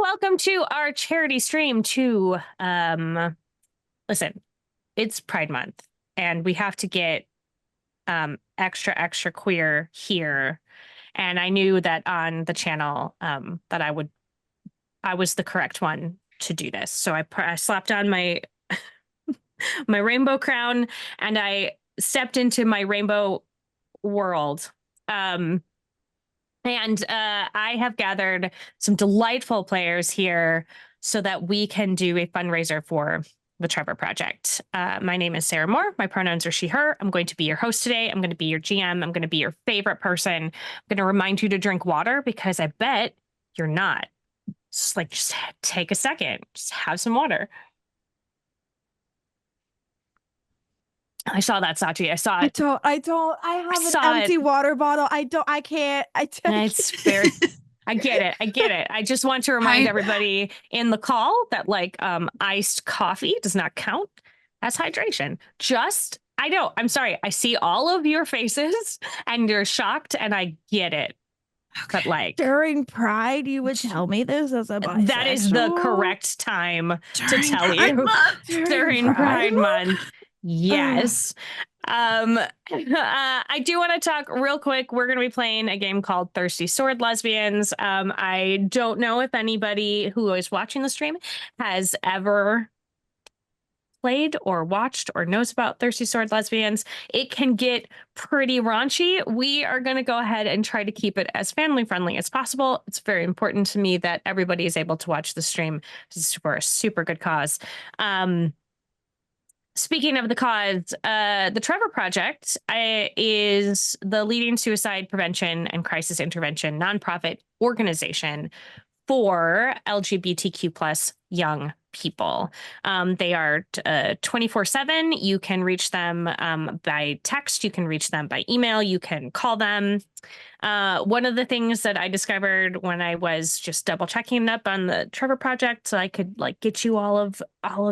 welcome to our charity stream to listen, it's Pride Month and we have to get extra queer here. And I knew that on the channel that I was the correct one to do this. So I slapped on my my rainbow crown and I stepped into my rainbow world. And I have gathered some delightful players here so that we can do a fundraiser for the Trevor Project. My name is Sarah Moore. My pronouns are she, her. I'm going to be your host today. I'm going to be your GM. I'm going to be your favorite person. I'm going to remind you to drink water because I bet you're not. Just take a second. Just have some water. I saw that, Sachi. I saw it. I have an empty water bottle. I can't. It's very, I get it. I just want to remind everybody in the call that iced coffee does not count as hydration. I'm sorry. I see all of your faces and you're shocked and I get it. Okay. But during Pride, you would tell me this as a bisexual? That is the correct time to tell you. During Pride Month. Yes. I do want to talk real quick. We're going to be playing a game called Thirsty Sword Lesbians. I don't know if anybody who is watching the stream has ever played or watched or knows about Thirsty Sword Lesbians. It can get pretty raunchy. We are going to go ahead and try to keep it as family friendly as possible. It's very important to me that everybody is able to watch the stream. This is for a super good cause. Speaking of the cause, the Trevor Project is the leading suicide prevention and crisis intervention nonprofit organization for LGBTQ plus young people. They are 24/7. You can reach them by text. You can reach them by email. You can call them. One of the things that I discovered when I was just double checking up on the Trevor Project, so I could get you all of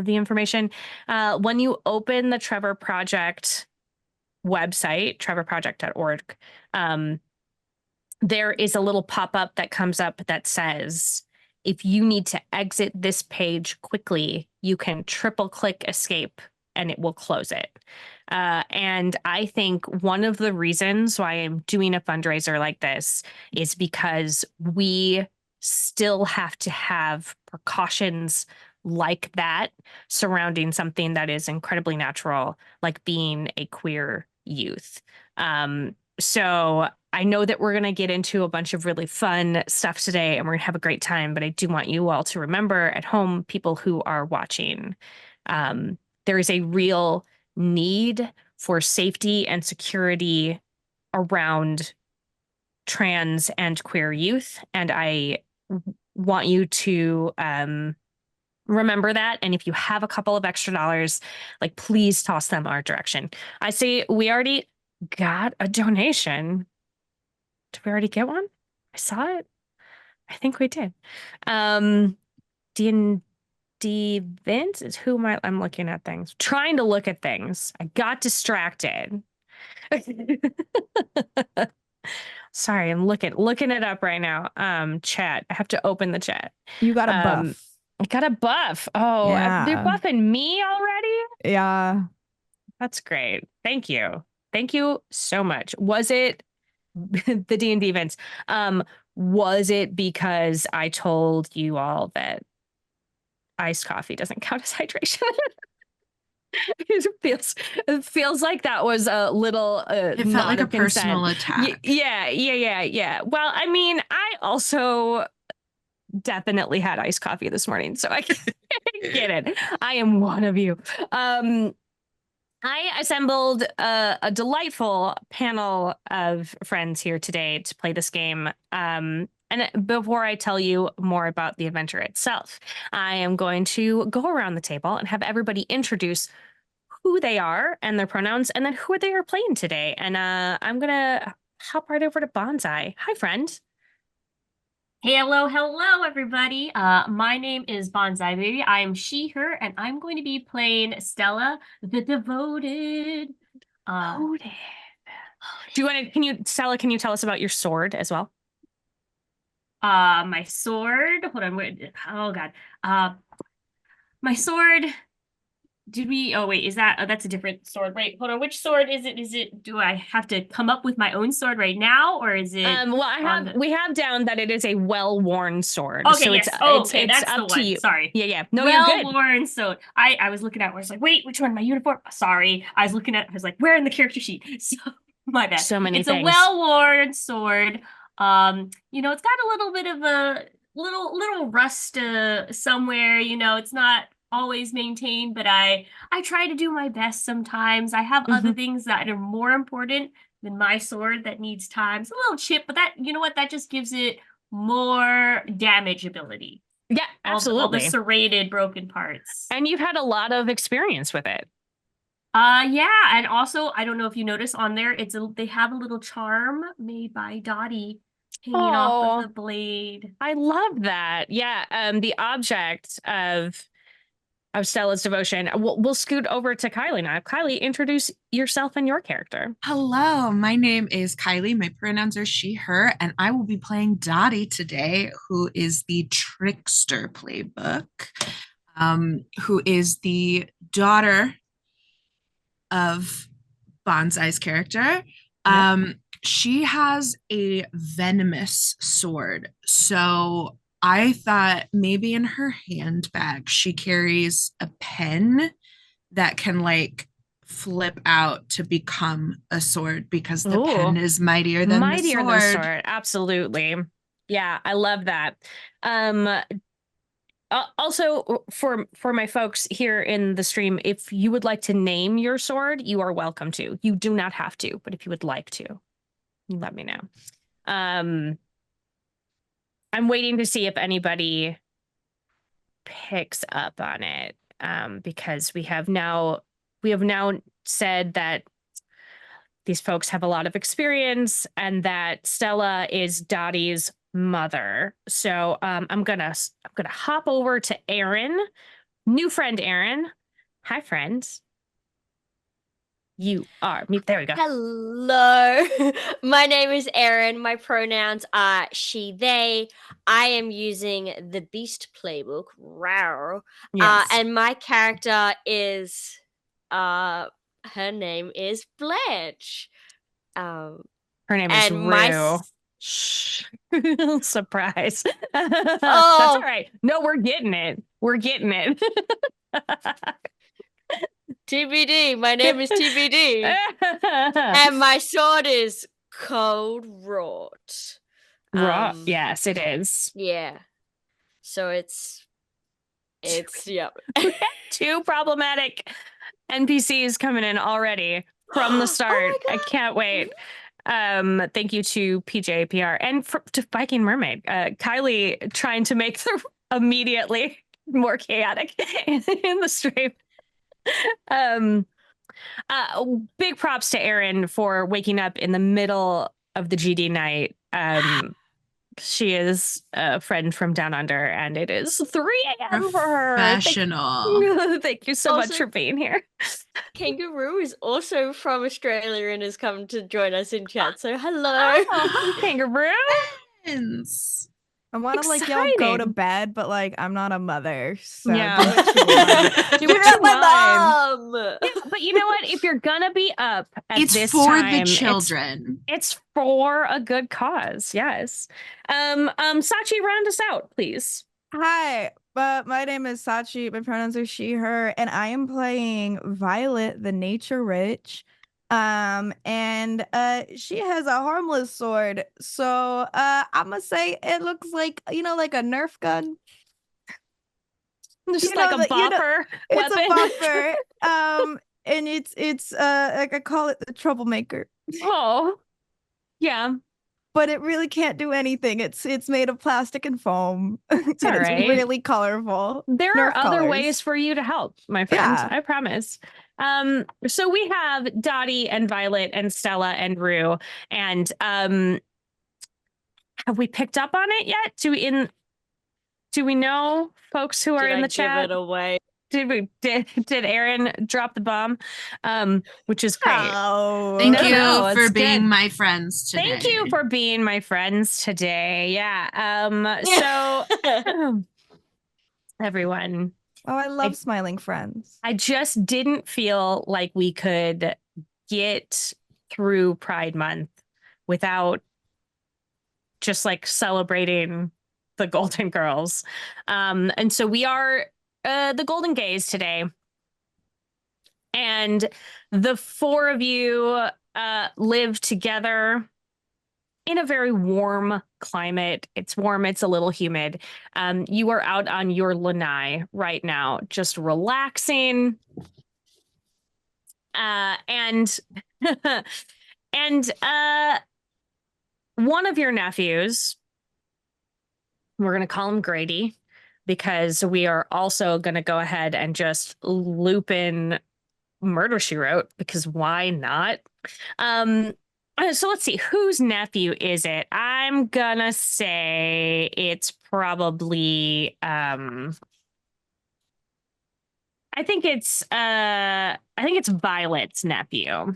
the information. When you open the Trevor Project website, trevorproject.org, there is a little pop-up that comes up that says, if you need to exit this page quickly, you can triple click escape and it will close it. And I think one of the reasons why I'm doing a fundraiser like this is because we still have to have precautions like that surrounding something that is incredibly natural, like being a queer youth. So I know that we're going to get into a bunch of really fun stuff today and we're going to have a great time, but I do want you all to remember at home, people who are watching, there is a real need for safety and security around trans and queer youth. And I want you to remember that. And if you have a couple of extra dollars, please toss them our direction. I see we already got a donation. Did we already get one? I saw it. I think we did. D&D Vince is who I'm looking at things. Trying to look at things. I got distracted. Sorry, I'm looking it up right now. Chat. I have to open the chat. You got a buff. I got a buff. Oh, yeah. They're buffing me already? Yeah. That's great. Thank you. Thank you so much. Was it the D&D events? Was it because I told you all that iced coffee doesn't count as hydration? It feels like that was a little it felt like a personal attack. Yeah. Well, I mean, I also definitely had iced coffee this morning, so I get it. I am one of you. I assembled a delightful panel of friends here today to play this game. And before I tell you more about the adventure itself, I am going to go around the table and have everybody introduce who they are and their pronouns, and then who they are playing today. And I'm going to hop right over to Bonsai. Hi, friend. Hello, everybody. My name is Bonsai Baby. I am she, her, and I'm going to be playing Stella, the Devoted. Do you want to, Stella, can you tell us about your sword as well? My sword. Hold on. Oh God. My sword. Did we? Oh wait, is that? Oh, that's a different sword. Wait, hold on. Which sword is it? Is it? Do I have to come up with my own sword right now, or is it? Well, we have down that it is a well-worn sword. Okay, so yes. Okay, it's that's up the one. to you. Sorry. Yeah. No, you're good. Well-worn sword. I was looking at it, I was like, wait, which one? My uniform? Sorry. I was looking at I was like, where in the character sheet? So my bad. So many It's things. a well-worn sword. It's got a little bit of a little rust somewhere, it's not always maintained, but I try to do my best sometimes. I have other things that are more important than my sword that needs time. It's a little chip, but that, you know what, that just gives it more damage ability. Yeah, absolutely. All the serrated broken parts. And you've had a lot of experience with it. Yeah, and also I don't know if you notice on there, they have a little charm made by Dottie hanging off of the blade. I love that. Yeah, the object of Stella's devotion. We'll scoot over to Kylie now. Kylie, introduce yourself and your character. Hello, my name is Kylie. My pronouns are she, her, and I will be playing Dottie today, who is the trickster playbook, who is the daughter of Bonsai's character. She has a venomous sword. So I thought maybe in her handbag she carries a pen that can like flip out to become a sword because the pen is mightier than the sword. Absolutely. Yeah, I love that. Also, for my folks here in the stream, if you would like to name your sword, you are welcome to. You do not have to, but if you would like to, let me know. I'm waiting to see if anybody picks up on it, because we have now said that these folks have a lot of experience and that Stella is Dottie's mother. So I'm gonna hop over to Aaron, new friend Aaron. Hi, friends. You are me. There we go. Hello, my name is Erin. My pronouns are she, they. I am using the Beast playbook. Rawr. Yes. And my character is her name is Blanche. Her name is Rue. Surprise. That's all right. No, we're getting it. TBD. My name is TBD. And my sword is cold wrought. Yes, it is. Yeah. So it's yep. Two problematic NPCs coming in already from the start. I can't wait. Thank you to PJPR and to Viking Mermaid. Kylie trying to make the immediately more chaotic in the stream. Big props to Erin for waking up in the middle of the GD night. She is a friend from down under, and it is 3 a.m. for her. Professional. Thank you so much for being here. Kangaroo is also from Australia and has come to join us in chat. So hello. Oh, Kangaroo. I want to like y'all go to bed, but like I'm not a mother, so yeah. do what you want. Do what you want. Yeah, but you know what? If you're gonna be up at it's this for time, the children. It's for a good cause. Yes. Sachi, round us out, please. Hi, my name is Sachi. My pronouns are she, her, and I am playing Violet, the nature witch. And she has a harmless sword. So I'm gonna say it looks like, like a Nerf gun. Just like a bopper. It's a bopper. And it's like I call it the troublemaker. Oh, yeah. But it really can't do anything. It's made of plastic and foam. It's really colorful. There are other ways for you to help, my friend. Yeah. I promise. So we have Dottie and Violet and Stella and Rue. And have we picked up on it yet? Do we know folks who are in the chat? Give it away? Did Aaron drop the bomb? Which is great. Oh, Thank No, you no, for it's being good. my friends today. Thank you for being my friends today. Yeah. So everyone, oh, I love smiling friends. I just didn't feel like we could get through Pride Month without just like celebrating the Golden Girls. And so we are the Golden Gays today. And the four of you live together in a very warm climate. It's warm, it's a little humid. You are out on your lanai right now, just relaxing. And and one of your nephews, we're going to call him Grady, because we are also going to go ahead and just loop in Murder, She Wrote, because why not? So let's see, whose nephew is it? I'm gonna say it's probably I think it's Violet's nephew.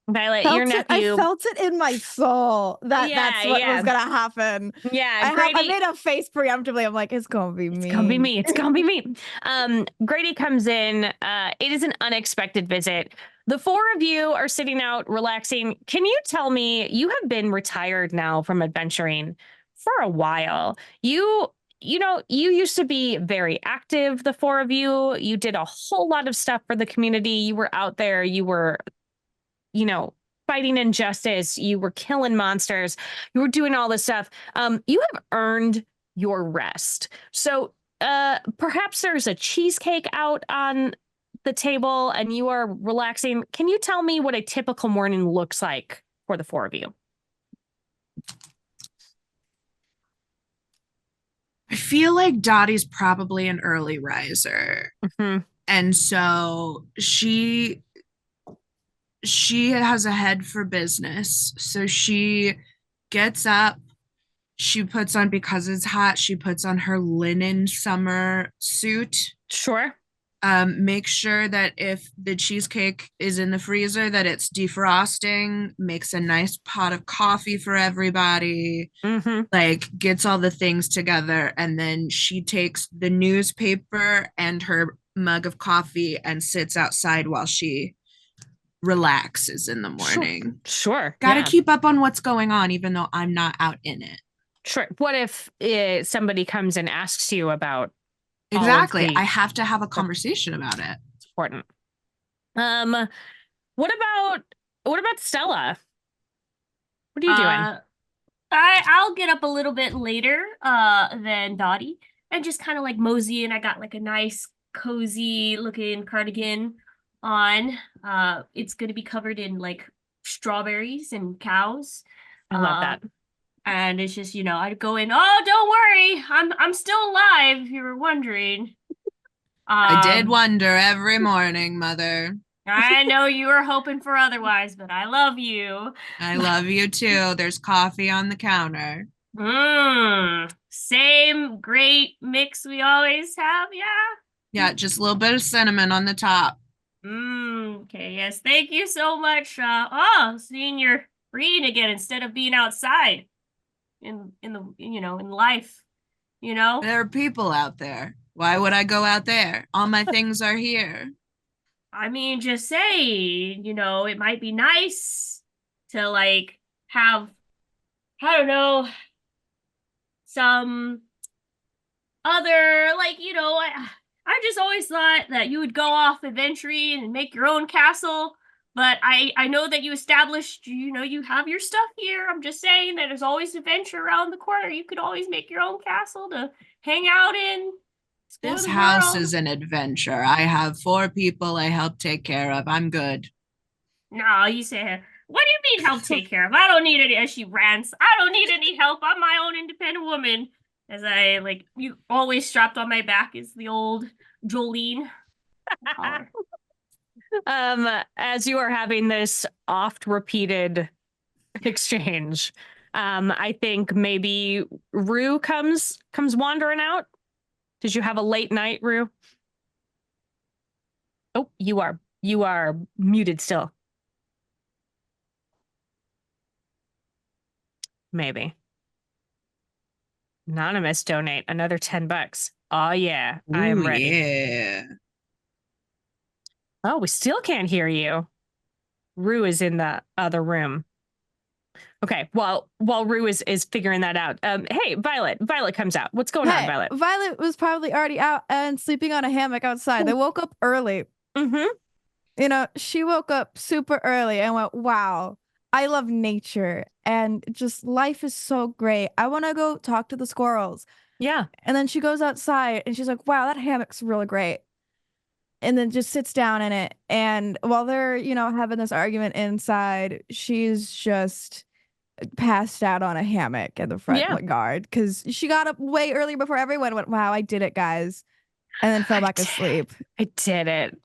Violet, your nephew. I felt it in my soul that that's what was gonna happen. Yeah, I made a face preemptively. I'm like, it's gonna be me. It's gonna be me. It's gonna be me. Grady comes in. It is an unexpected visit. The four of you are sitting out relaxing. Can you tell me, you have been retired now from adventuring for a while. You know, you used to be very active, the four of you. You did a whole lot of stuff for the community. You were out there. You were, you know, fighting injustice. You were killing monsters. You were doing all this stuff. You have earned your rest. So perhaps there's a cheesecake out on the table and you are relaxing. Can you tell me what a typical morning looks like for the four of you? I feel like Dottie's probably an early riser. Mm-hmm. And so she has a head for business. So she gets up, she puts on, because it's hot, she puts on her linen summer suit. Sure. Make sure that if the cheesecake is in the freezer, that it's defrosting, makes a nice pot of coffee for everybody, like gets all the things together. And then she takes the newspaper and her mug of coffee and sits outside while she relaxes in the morning. Sure. Gotta keep up on what's going on, even though I'm not out in it. What if somebody comes and asks you about? Exactly. I have to have a conversation about it. It's important. What about Stella? What are you doing? I'll get up a little bit later than Dottie and just kind of like mosey in. I got like a nice cozy looking cardigan on. It's gonna be covered in like strawberries and cows. I love that. And it's just, you know, I'd go in, oh, don't worry, I'm still alive, if you were wondering. I did wonder every morning, Mother. I know you were hoping for otherwise, but I love you. I love you too. There's coffee on the counter. Same great mix we always have, yeah? Yeah, just a little bit of cinnamon on the top. Okay, yes, thank you so much. Seeing you're reading again instead of being outside in the, you know, in life, you know? There are people out there. Why would I go out there? All my things are here. I mean, just say, you know, it might be nice to like have, I don't know, some other, like, you know, I just always thought that you would go off adventuring and make your own castle. But I know that you established, you know, you have your stuff here. I'm just saying that there's always adventure around the corner. You could always make your own castle to hang out in. This house is an adventure. I have 4 people I help take care of. I'm good. No, you say, what do you mean help take care of? I don't need any, as she rants, I don't need any help. I'm my own independent woman. As I, like, you always strapped on my back is the old Jolene. As you are having this oft repeated exchange, I think maybe Rue comes wandering out. Did you have a late night, Rue? Oh, you are muted still. Maybe. Anonymous donate another $10. Oh yeah, I am Ooh, ready. Yeah. Oh, we still can't hear you. Rue is in the other room. Okay, while Rue is figuring that out. Hey, Violet comes out. What's going on, Hey, Violet? Violet was probably already out and sleeping on a hammock outside. They woke up early. Mm-hmm. You know, she woke up super early and went, wow, I love nature and just life is so great. I want to go talk to the squirrels. Yeah. And then she goes outside and she's like, wow, that hammock's really great. And then just sits down in it. And while they're, having this argument inside, she's just passed out on a hammock in the front yard because she got up way early before everyone went, wow, I did it, guys. And then fell back asleep. I did it.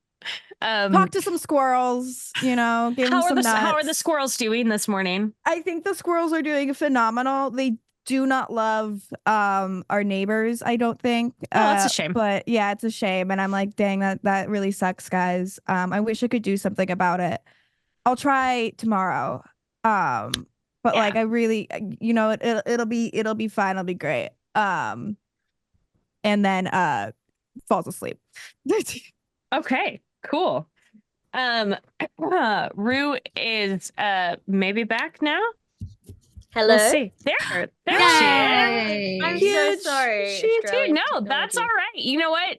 Talk to some squirrels, give them some nuts. How are the squirrels doing this morning? I think the squirrels are doing phenomenal. They do not love our neighbors, I don't think. Oh, that's a shame. But yeah, it's a shame. And I'm like, dang, that really sucks, guys. I wish I could do something about it. I'll try tomorrow. But Yeah. like I really, it'll be fine. It'll be great. And then falls asleep. Okay, cool. Rue is maybe back now. Hello. We'll see. There she is. Yay. I'm Huge. so sorry. She too. Australian No, that's all technology. right. You know what?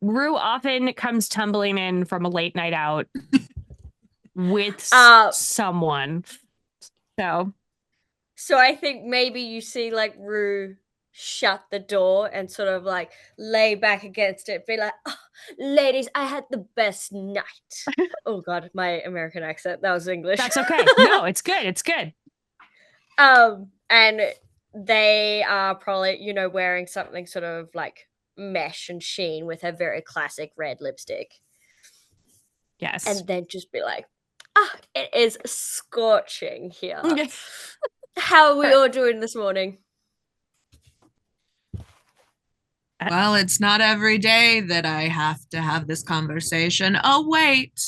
Rue often comes tumbling in from a late night out with someone. So I think maybe you see like Rue shut the door and sort of like lay back against it, be like, oh, ladies, I had the best night. Oh God, my American accent. That was English. That's okay. No, it's good. It's good. And they are probably, wearing something sort of like mesh and sheen with a very classic red lipstick. Yes. And then just be like, it is scorching here. How are we all doing this morning? Well, it's not every day that I have to have this conversation. Oh, wait.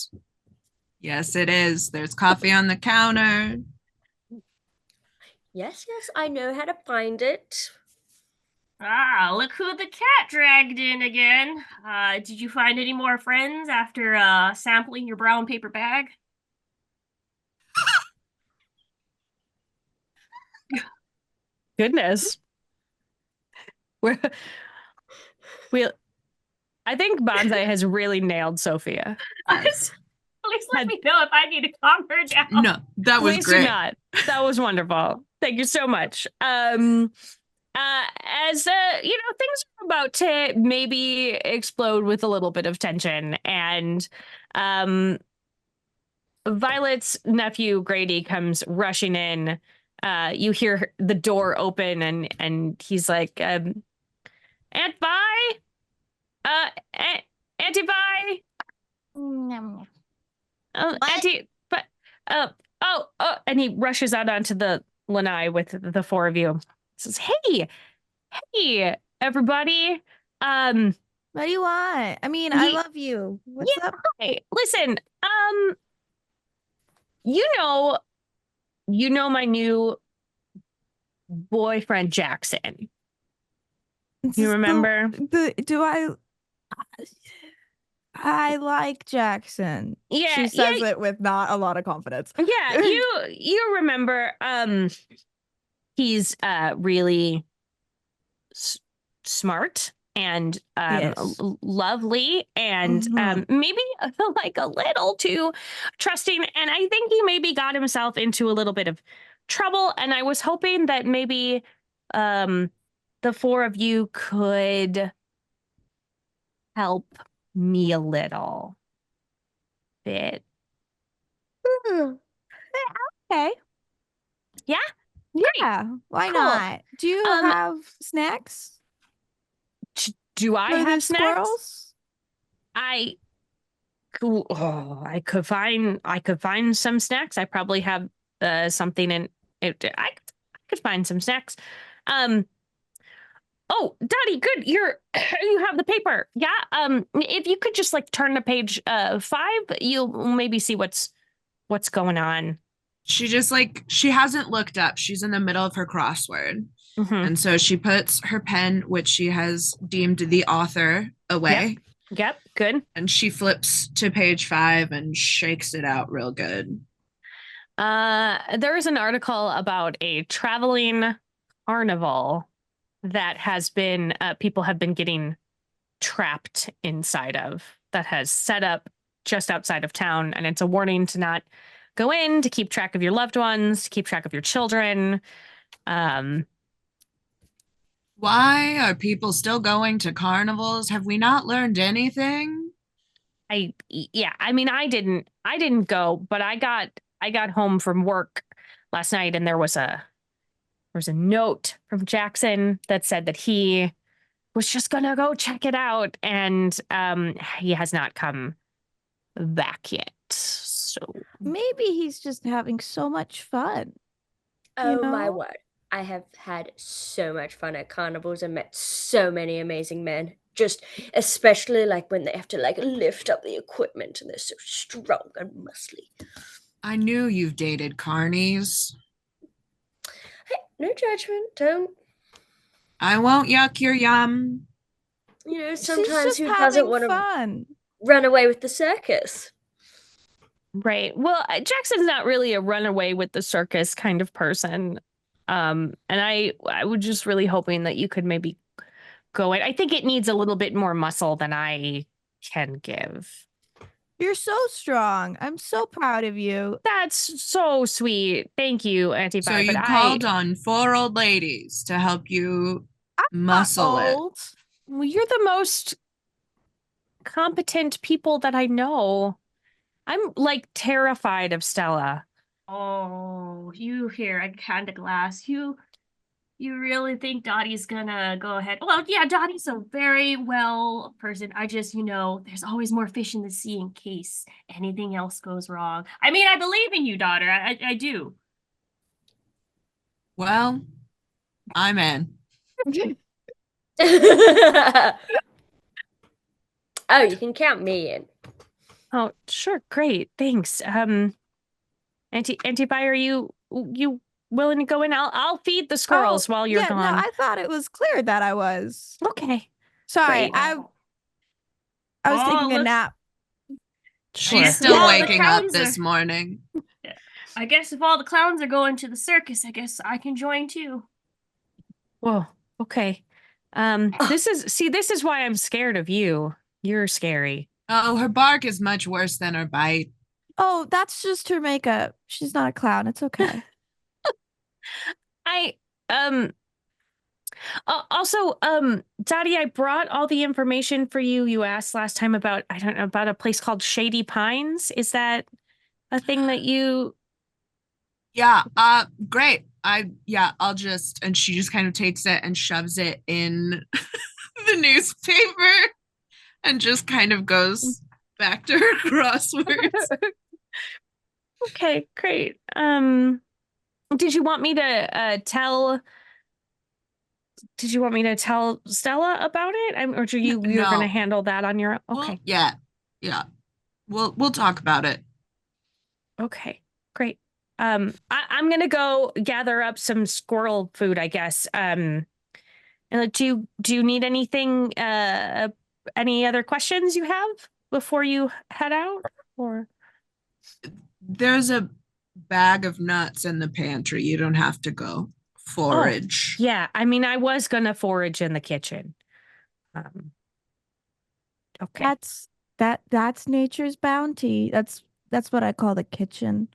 Yes, it is. There's coffee on the counter. Yes, I know how to find it. Ah, look who the cat dragged in again. Did you find any more friends after sampling your brown paper bag? Goodness. I think Bonsai has really nailed Sophia. Please let me know if I need to calm her down. No, that was Please great. do not. That was wonderful. Thank you so much. As things are about to maybe explode with a little bit of tension, and Violet's nephew Grady comes rushing in. You hear the door open, and he's like, Aunt Vi, Auntie Vi, Auntie, but and he rushes out onto the lanai with the four of you. Says, hey, everybody. What do you want? I mean, I love you. What's up? Hey, listen, you know my new boyfriend Jackson. You remember? I like Jackson. Yeah, she says it with not a lot of confidence. Yeah, you remember? He's really smart and Yes. lovely and maybe like a little too trusting, and I think he maybe got himself into a little bit of trouble, and I was hoping that maybe the four of you could help me a little bit. Okay. Yeah? Yeah. Why Cool. not? Do you have snacks? Do I For the have snacks? squirrels? I could find some snacks. I probably have something in it. I could find some snacks. Oh, Dottie, good. You have the paper. Yeah. If you could just like turn to page 5, you'll maybe see what's going on. She hasn't looked up. She's in the middle of her crossword. Mm-hmm. And so she puts her pen, which she has deemed the author, away. Yep. Good. And she flips to page 5 and shakes it out real good. There is an article about a traveling carnival that has been people have been getting trapped inside of, that has set up just outside of town, and it's a warning to not go in, to keep track of your loved ones, to keep track of your children. Why are people still going to carnivals? Have we not learned anything? I mean, I didn't go, but I got home from work last night, and there was a note from Jackson that said that he was just gonna go check it out, and he has not come back yet. So Maybe he's just having so much fun. Oh my know? word. I have had so much fun at carnivals and met so many amazing men. Just especially like when they have to like lift up the equipment and they're so strong and muscly. I knew you've dated carnies. Hey, no judgment. Don't, I won't yuck your yum. She's sometimes just who having doesn't want to fun. run away with the circus? right. Well, Jackson's not really a runaway with the circus kind of person. And I was just really hoping that you could maybe go in. I think it needs a little bit more muscle than I can give. You're so strong. I'm so proud of you. That's so sweet. Thank you, Auntie So Vi. you But called on 4 old ladies to help you muscle it. Old. well, you're the most competent people that I know. I'm like terrified of Stella. Oh, you here, I hand a glass. You really think Dottie's gonna go ahead? Well, yeah, Dottie's a very well person. I just, there's always more fish in the sea in case anything else goes wrong. I mean, I believe in you, daughter. I do. Well, I'm in. Oh, you can count me in. Oh, sure, great, thanks. Auntie Vi, are you willing to go in? I'll feed the squirrels while you're gone. No, I thought it was clear that I was. Okay. Sorry, Great. I was Oh, taking a look- nap. Sure. She's still Well, the waking up clowns this are- morning. I guess if all the clowns are going to the circus, I guess I can join too. Whoa. Okay. This is why I'm scared of you. You're scary. Oh, her bark is much worse than her bite. Oh, that's just her makeup. She's not a clown. It's okay. I also Dottie, I brought all the information for you. You asked last time about, I don't know, about a place called Shady Pines. Is that a thing that you Yeah, great. I'll just, and she just kind of takes it and shoves it in the newspaper and just kind of goes back to her crosswords. Okay, great. Did you want me to tell Stella about it? Or you're No. gonna handle that on your own? Okay. Well, yeah. We'll talk about it. Okay, great. I'm gonna go gather up some squirrel food, I guess. And do you need anything? Any other questions you have before you head out? Or There's a bag of nuts in the pantry. You don't have to go forage. yeah, I mean, I was gonna forage in the kitchen. Okay. That's nature's bounty. That's what I call the kitchen.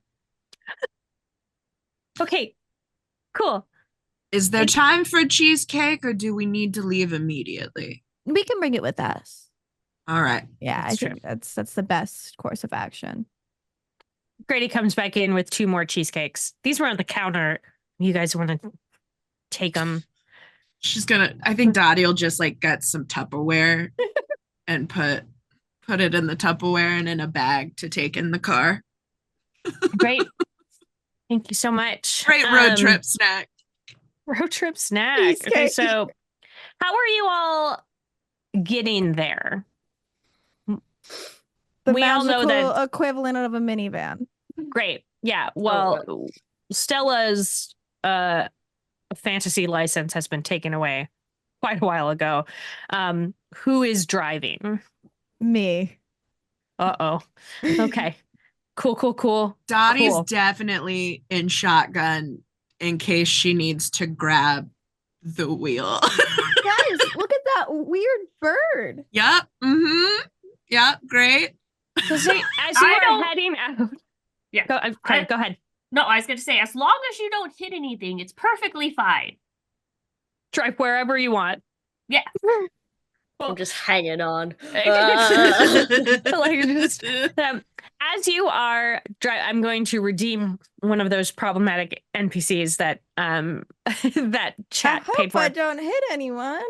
Okay. Cool. Is there time for cheesecake or do we need to leave immediately? We can bring it with us. All right. Yeah, That's I think that's the best course of action. Grady comes back in with 2 more cheesecakes. These were on the counter. You guys want to take them? I think Dottie will just like get some Tupperware and put it in the Tupperware and in a bag to take in the car. Great. Thank you so much. Great road trip snack. Road trip snack. Okay, Cheesecake. so How are you all getting there? The We all know magical that. equivalent of a minivan. Great. Yeah. Oh, Well, Stella's fantasy license has been taken away quite a while ago. Who is driving? Me. Uh-oh. Okay. Cool. Dottie's Cool. definitely in shotgun in case she needs to grab the wheel. Guys, look at that weird bird. Yep. Mm-hmm. Yep. Great. So as you are don't- heading out. Yeah. Go ahead. No, I was going to say, as long as you don't hit anything, it's perfectly fine. Drive wherever you want. Yeah. I'm just hanging on. Like, just, as you are I'm going to redeem one of those problematic NPCs that that chat I paid hope for. I don't hit anyone.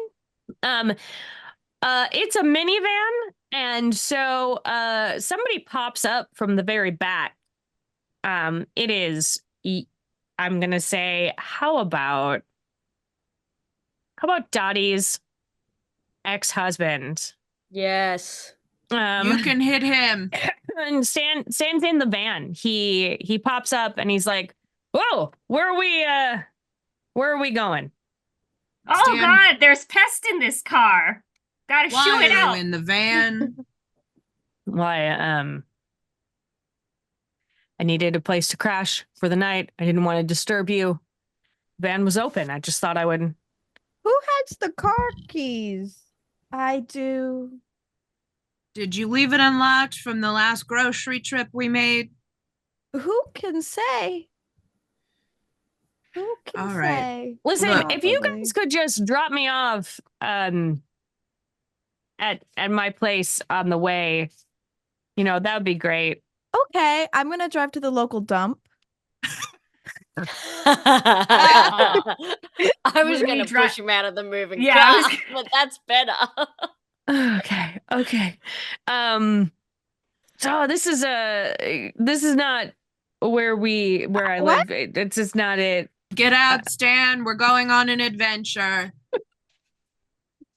It's a minivan, and so somebody pops up from the very back. It is I'm gonna say, how about Dottie's ex-husband? Yes. You can hit him. And stands in the van. He pops up and he's like, "Whoa, where are we going?" Oh, Stan- God, there's pest in this car. Gotta Why shoot it are you out. in the van? Why, I needed a place to crash for the night. I didn't want to disturb you. Van was open. I just thought I would. Who has the car keys? I do. Did you leave it unlocked from the last grocery trip we made? Who can say? Who can All right. say? Listen, Look. if you Probably. guys could just drop me off at my place on the way, that would be great. Okay, I'm gonna drive to the local dump. I was When going we to push him out of the moving Yeah, I car, was- but that's better. Okay. So this is not where I What? live. It's just not it. Get out, Stan. We're going on an adventure.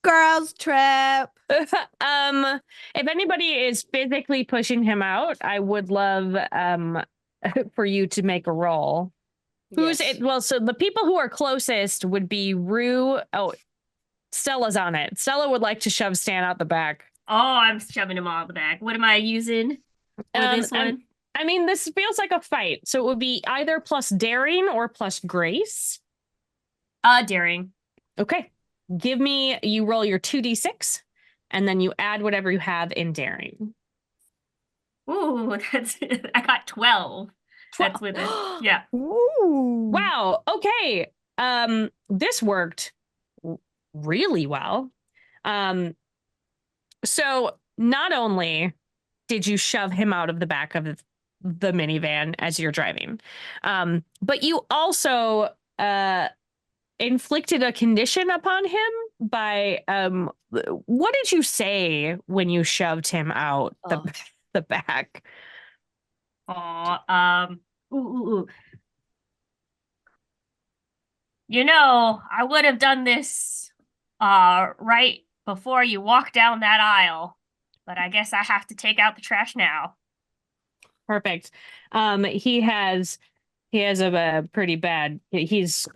Girls trip. If anybody is physically pushing him out, I would love for you to make a roll. Who's Yes. it? Well, so the people who are closest would be Rue. Oh, Stella's on it. Stella would like to shove Stan out the back. Oh, I'm shoving him all the back. What am I using for this one? I mean, this feels like a fight, so it would be either plus daring or plus grace. Daring. Okay. You roll your 2d6, and then you add whatever you have in daring. Ooh, I got 12. That's with it. Yeah. Ooh. Wow. Okay. This worked really well. So not only did you shove him out of the back of the minivan as you're driving, but you also inflicted a condition upon him by what did you say when you shoved him out the back? Oh, ooh. I would have done this right before you walked down that aisle, but I guess I have to take out the trash now. Perfect. He has a pretty bad. He's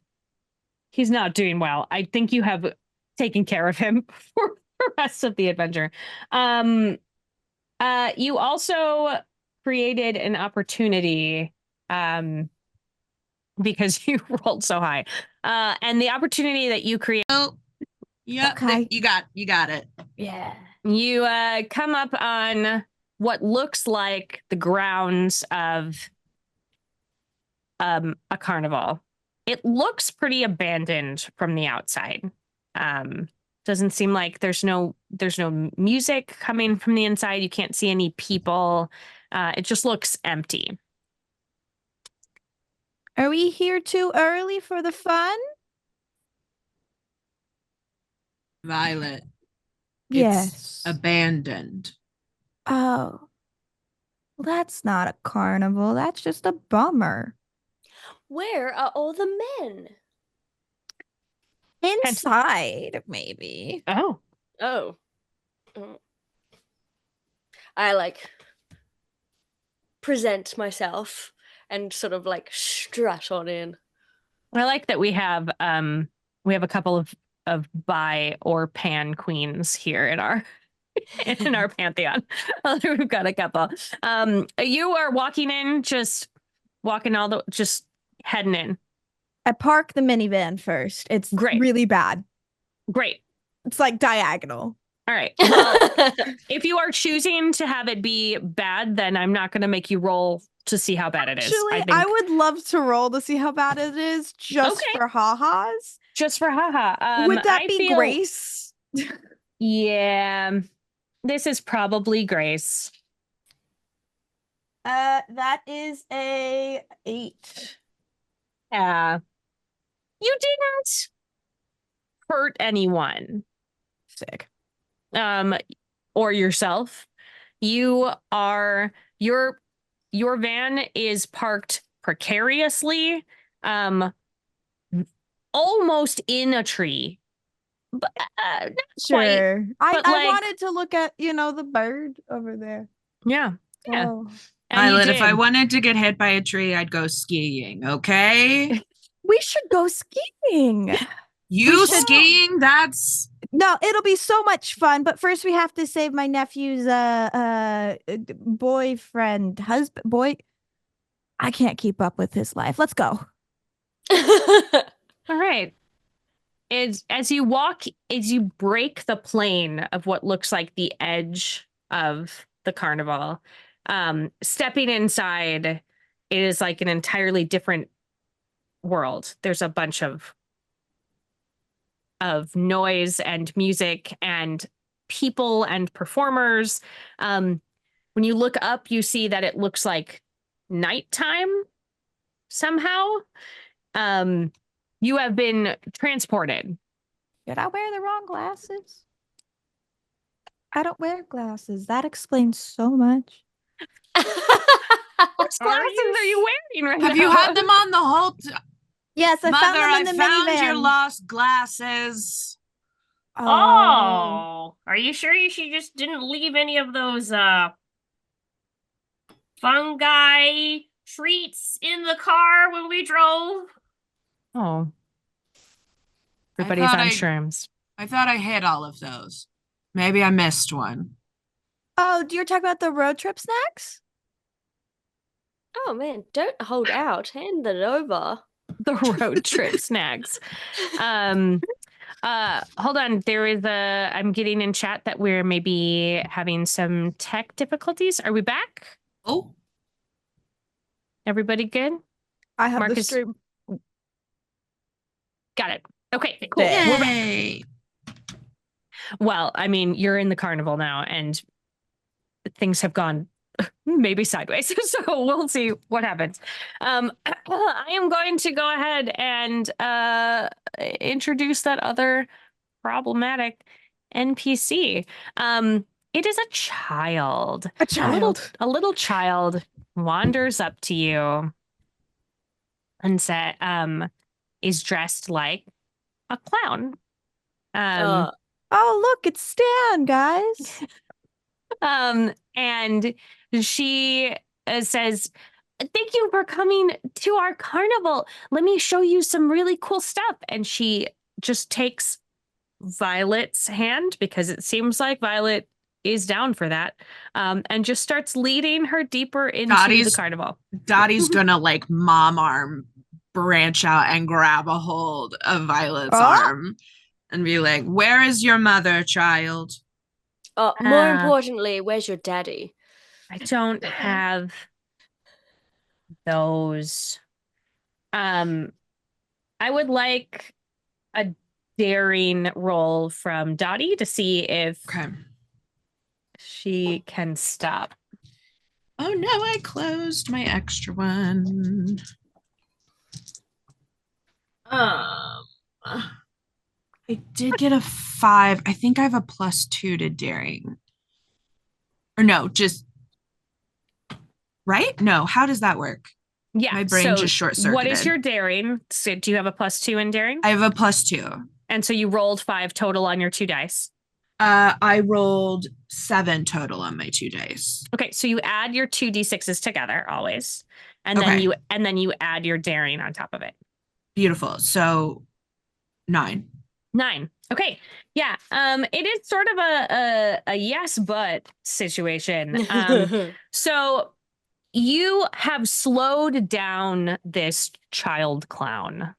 not doing well. I think you have taken care of him for the rest of the adventure. You also created an opportunity because you rolled so high. And the opportunity that you create. Oh, yeah. Okay. You got it. Yeah. You come up on what looks like the grounds of a carnival. It looks pretty abandoned from the outside. Doesn't seem like there's no music coming from the inside. You can't see any people. It just looks empty. Are we here too early for the fun? Violet. Yes. It's abandoned. Oh. Well, that's not a carnival. That's just a bummer. Where are all the men? Inside, maybe. Oh. Oh. Mm. I like present myself and sort of like strut on in. I like that we have a couple of bi or pan queens here in our pantheon. We've got a couple. You are walking in, just heading in. I park the minivan first. It's Great. really bad. Great. It's like diagonal. All right. Well, if you are choosing to have it be bad, then I'm not going to make you roll to see how bad it is. Actually, I would love to roll to see how bad it is, just for ha-has. Just for haha. Would that be Grace? Yeah. This is probably Grace. That is a 8. Yeah. You didn't hurt anyone. Sick. Or yourself. Your van is parked precariously, almost in a tree. But not Sure. quite, I wanted to look at, the bird over there. Yeah. Yeah. Oh. Violet, if I wanted to get hit by a tree, I'd go skiing, okay? We should go skiing. You skiing? That's... No, it'll be so much fun. But first we have to save my nephew's boyfriend, husband, boy. I can't keep up with his life. Let's go. All right. As you break the plane of what looks like the edge of the carnival, stepping inside, it is like an entirely different world. There's a bunch of noise and music and people and performers. When you look up, you see that it looks like nighttime somehow. You have been transported. Did I wear the wrong glasses? I don't wear glasses. That explains so much. What glasses are you wearing right now? Have you had them on the whole Yes, I found them in the found minivan. your lost glasses. Oh, are you sure she just didn't leave any of those fungi treats in the car when we drove? Oh. Everybody's on shrooms. I thought I hit all of those. Maybe I missed one. Oh, you're talking about the road trip snacks? Oh man, don't hold out. Hand it over. The road trip snacks. Hold on. I'm getting in chat that we're maybe having some tech difficulties. Are we back? Oh. Everybody good? I have Marcus, the stream. Got it. Okay, cool. Yay. Well, I mean, you're in the carnival now and things have gone maybe sideways. So we'll see what happens. I am going to go ahead and introduce that other problematic NPC. It is a child. A child. A little child wanders up to you and is dressed like a clown. Oh, look, it's Stan, guys. And she says, "Thank you for coming to our carnival. Let me show you some really cool stuff." And she just takes Violet's hand, because it seems like Violet is down for that, and just starts leading her deeper into the carnival. Dottie's gonna like mom arm branch out and grab a hold of Violet's arm and be like, "Where is your mother, child?" More importantly, where's your daddy? I don't have those. I would like a daring roll from Dottie to see if she can stop. Oh no, I closed my extra one. I did get a 5. I think I have a +2 to daring. Or no, just right? No, how does that work? Yeah, my brain just short-circuited. What is your daring? So do you have a +2 in daring? I have a +2. And so you rolled 5 total on your 2 dice. I rolled 7 total on my 2 dice. Okay, so you add your 2d6s together always. And Okay. then you add your daring on top of it. Beautiful. So 9. 9. Okay. Yeah. It is sort of a yes but situation. So you have slowed down this child clown,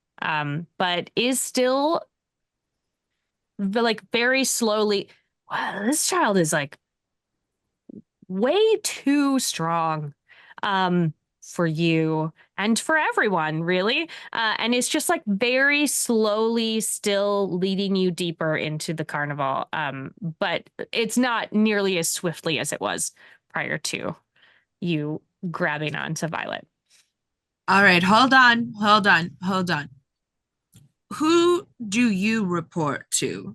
but is still like very slowly. Wow, this child is like way too strong for you and for everyone, really. And it's just like very slowly still leading you deeper into the carnival. But it's not nearly as swiftly as it was prior to you grabbing onto Violet. All right, hold on. Who do you report to?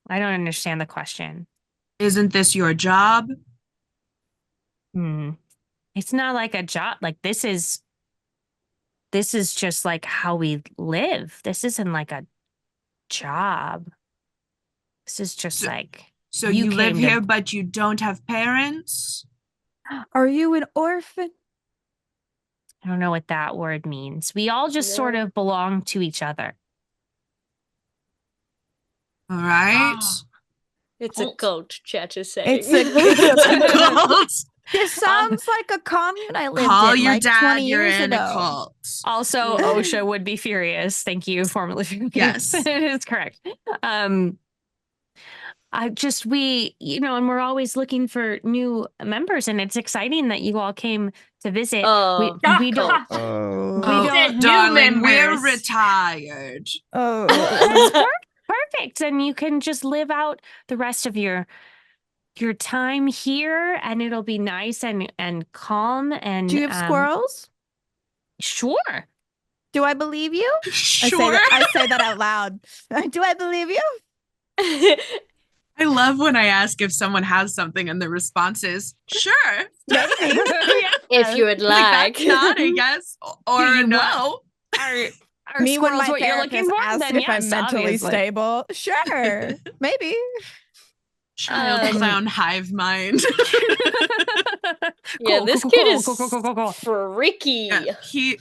I don't understand the question. Isn't this your job? It's not like a job. Like this is just like how we live. This isn't like a job. This is just So you live came here, but you don't have parents? Are you an orphan? I don't know what that word means. We all just sort of belong to each other. All right. It's a cult, chat is saying. It's a Cult. This sounds like a commune I lived Call in your like dad, 20 you're years in ago. a cult. Also, Yeah. OSHA would be furious. Thank you, formerly furious. Yes. It is correct. And we're always looking for new members, and it's exciting that you all came to visit. Oh, we don't. Oh, said new darling, we're members. retired. oh. Perfect, and you can just live out the rest of your time here, and it'll be nice and calm. And Do you have squirrels? Sure. Do I believe you? Sure. I say that out loud. Do I believe you? I love when I ask if someone has something and the response is, sure. Maybe. if you would like. That's not, I guess. Or You no. Are Me when squirrels my what you're looking therapist for? asks Then if I'm yes, mentally obviously. stable. Sure. Maybe. Child clown hive mind. Yeah, Cool, this cool, kid cool, is cool, cool, cool, cool, cool. freaky. Yeah,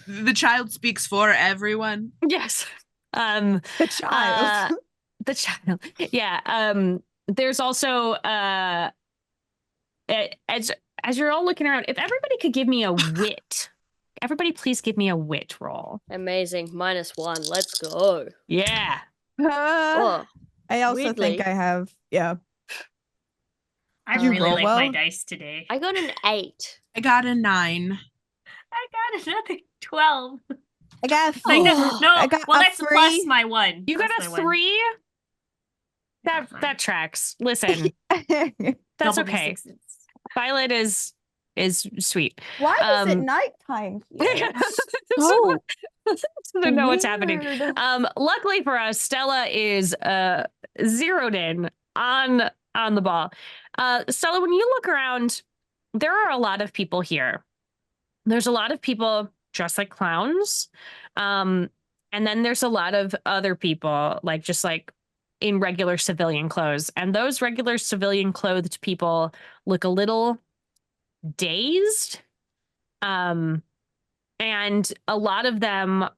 the child speaks for everyone. Yes. The child. The child. Yeah. There's also as you're all looking around, if everybody could give me a wit. Everybody please give me a wit roll. Amazing. -1. Let's go. Yeah. Oh, I also weirdly. think I have, yeah. I You really roll like my well? dice today. I got an 8. I got a 9. I got another 12. I got a Like, four. no, I got well, a that's 3. plus my 1. You got Plus a my 1. 3? Yeah, fine. That tracks. Listen, that's Double okay. D6s. Violet is sweet. Why is it nighttime here? So to know what's happening. Weird. Luckily for us, Stella is zeroed in on the ball. Stella, when you look around, there are a lot of people here. There's a lot of people dressed like clowns. And then there's a lot of other people just in regular civilian clothes. And those regular civilian clothed people look a little dazed. And a lot of them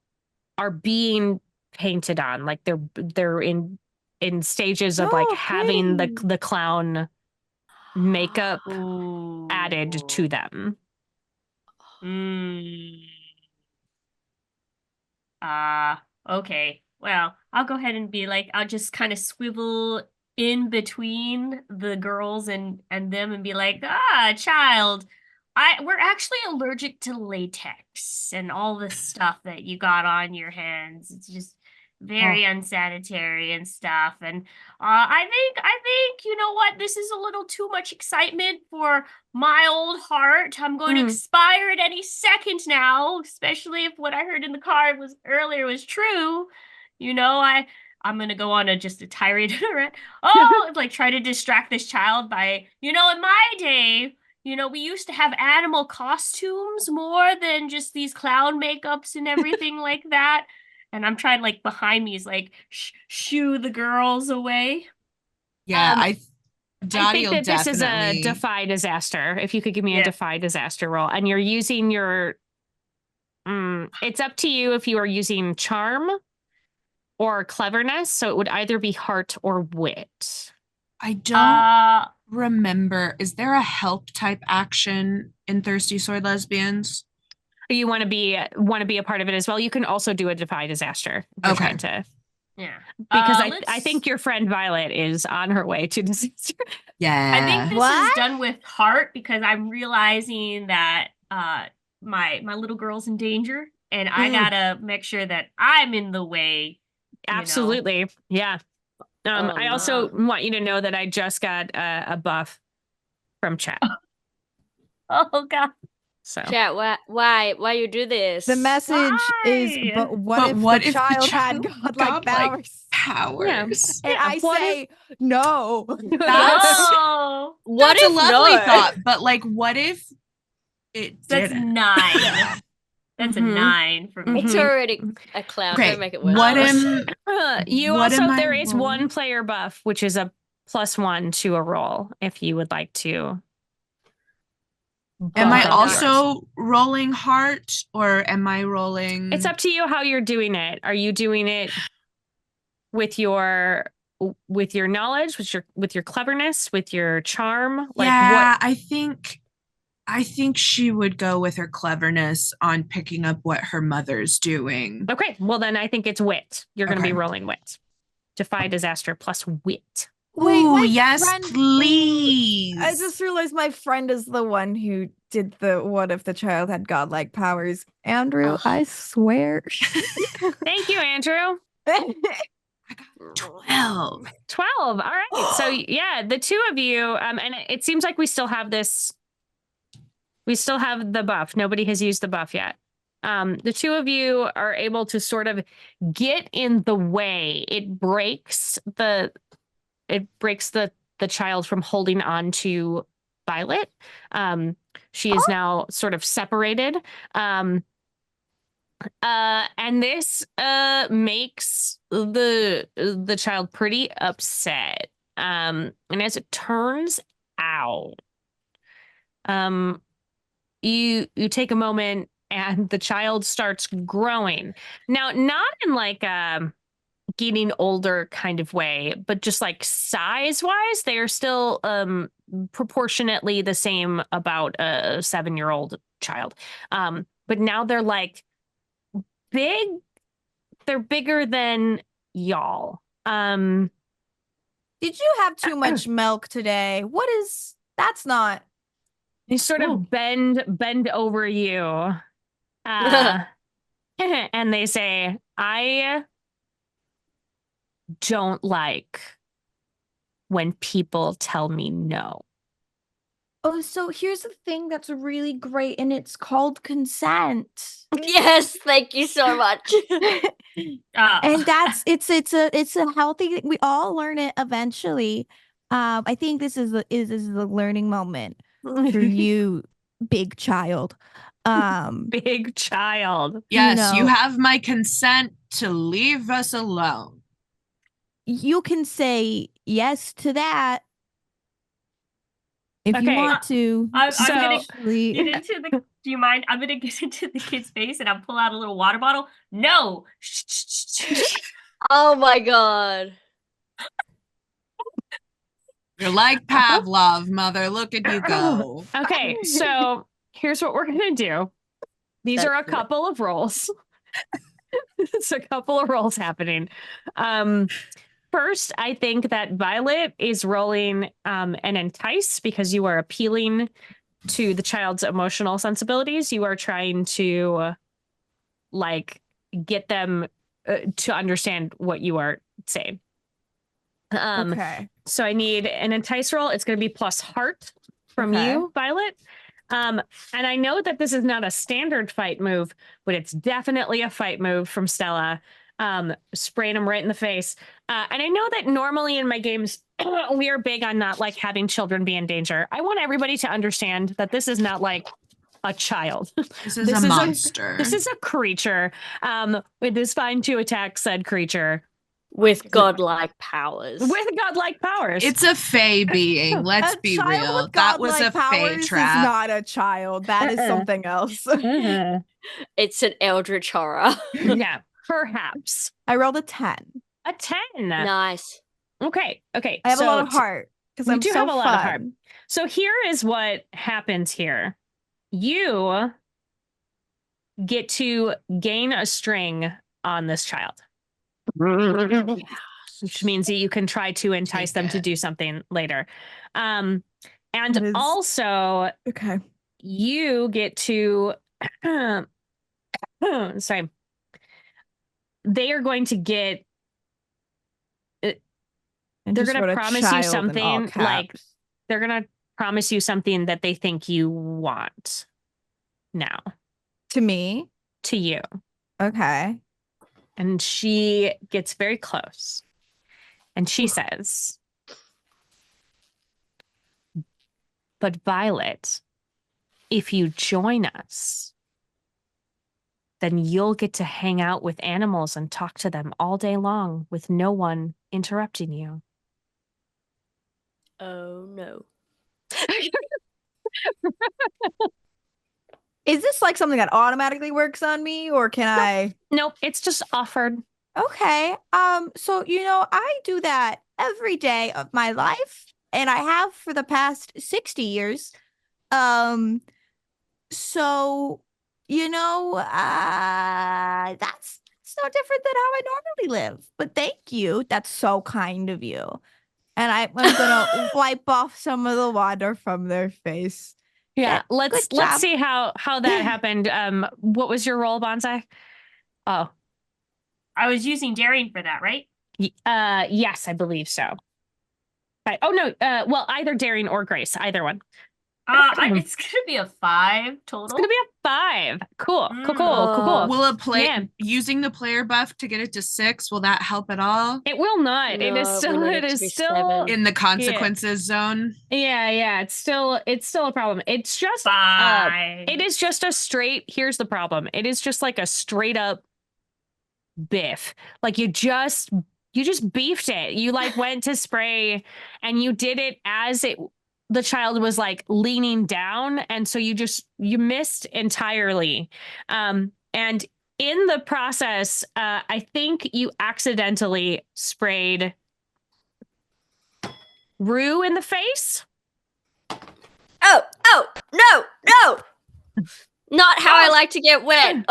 are being painted on, like they're in stages of having the clown makeup added to them. Okay. Well, I'll go ahead and be like, I'll just kind of swivel in between the girls and them and be like, child, we're actually allergic to latex and all the stuff that you got on your hands. It's just very unsanitary and stuff. And I think you know what? This is a little too much excitement for my old heart. I'm going to expire at any second now, especially if what I heard in the car earlier was true. You know, I'm gonna go on just a tirade. Try to distract this child by, in my day, we used to have animal costumes more than just these clown makeups and everything like that. and I'm trying like behind me is like shoo the girls away. Yeah, I Dottie think will that this is a definitely. defy disaster. If you could give me a defy disaster roll, and you're using your, it's up to you if you are using charm or cleverness. So it would either be heart or wit. I don't remember. Is there a help type action in Thirsty Sword Lesbians? You want to be a part of it as well. You can also do a defy disaster. If you're trying to. Yeah. Because I think your friend Violet is on her way to disaster. Yeah. I think this is done with heart because I'm realizing that my little girl's in danger and I gotta make sure that I'm in the way. Absolutely. Yeah. I also want you to know that I just got a buff from chat. Oh God. So chat, why you do this? The message is, but what if the child had godlike powers? Yeah. And I say no. That's what that's if a lovely no? thought, but like what if it That's didn't? 9. That's a 9 for me. It's already a cloud. Okay. Don't make it worse. There is one player buff, which is a +1 to a roll if you would like to. Am I also rolling heart or am I rolling? It's up to you how you're doing it. Are you doing it with your knowledge, with your cleverness, with your charm? Like yeah, what? I think she would go with her cleverness on picking up what her mother's doing. Okay, well then I think it's wit. You're going to be rolling wit. Defy disaster plus wit. Wait, yes, please. I just realized my friend is the one who did the what if the child had godlike powers. Andrew, I swear. Thank you, Andrew. I got 12. 12. All right. So yeah, the two of you, and it seems like we still have this. We still have the buff. Nobody has used the buff yet. The two of you are able to sort of get in the way. It breaks the child from holding on to Violet. She is now sort of separated. And this makes the child pretty upset. And as it turns out, you take a moment and the child starts growing. Now, not in like getting older kind of way, but just like size-wise, they are still proportionately the same about a 7-year-old child. But now they're like big. They're bigger than y'all. Did you have too much milk today? That's not. They sort of bend over you. And they say, I don't like when people tell me no. Oh, so here's the thing that's really great, and it's called consent. Yes, thank you so much. And it's a healthy thing. We all learn it eventually. I think this is a learning moment for you, big child. Big child. Yes, you have my consent to leave us alone. You can say yes to that if you want to. I'm gonna get into the. Do you mind? I'm gonna get into the kid's face and I'll pull out a little water bottle. No. Oh my God. You're like Pavlov, mother. Look at you go. Okay, so here's what we're gonna do. These are a couple of rolls. It's a couple of rolls happening. First, I think that Violet is rolling an entice because you are appealing to the child's emotional sensibilities. You are trying to like get them to understand what you are saying. Okay. So I need an entice roll. It's going to be plus heart from you, Violet. And I know that this is not a standard fight move, but it's definitely a fight move from Stella. Spraying them right in the face. And I know that normally in my games, we are big on not like having children be in danger. I want everybody to understand that this is not like a child. This is a monster. This is a creature. It is fine to attack said creature With godlike powers. with godlike powers. It's a fae being. Let's A be child real. with That was a godlike fae powers is trap. not a child. That is something else. It's an eldritch horror. Yeah, perhaps. I rolled a 10. A 10. Nice. Okay. I have a lot of heart because you I'm do so have a lot of heart. fun. So here is what happens here. You get to gain a string on this child. Which means that you can try to entice Take them to it. do something later. And That is- also Okay. you get to sorry. They are going to get And they're just going to wrote a promise you child in all something like caps. they're going to promise you something that they think you want now To me. to you. Okay. And she gets very close. And she says, but Violet, if you join us, then you'll get to hang out with animals and talk to them all day long with no one interrupting you. Oh no. Is this like something that automatically works on me, or can I? Nope, it's just offered. Okay. So I do that every day of my life, and I have for the past 60 years. So that's no different than how I normally live. But thank you. That's so kind of you. And I'm gonna wipe off some of the water from their face. Yeah, let's good job. see how that happened. What was your role, Bonsai? Oh, I was using daring for that, right? yes, I believe so. Oh no, well, either daring or grace, either one. It's gonna be a 5 total. It's gonna be a 5. Cool. Will a play Yeah. using the player buff to get it to 6? Will that help at all It will not. No, it is we still. need It it to is be still. 7. in the consequences zone? Yeah. It's still a problem. It's just. 5. It is just a straight. Here's the problem. It is just like a straight up biff. Like you just beefed it. You like went to spray, and you did it as the child was like leaning down, and so you missed entirely. And in the process, I think you accidentally sprayed Rue in the face. Oh, no. Not how I like to get wet.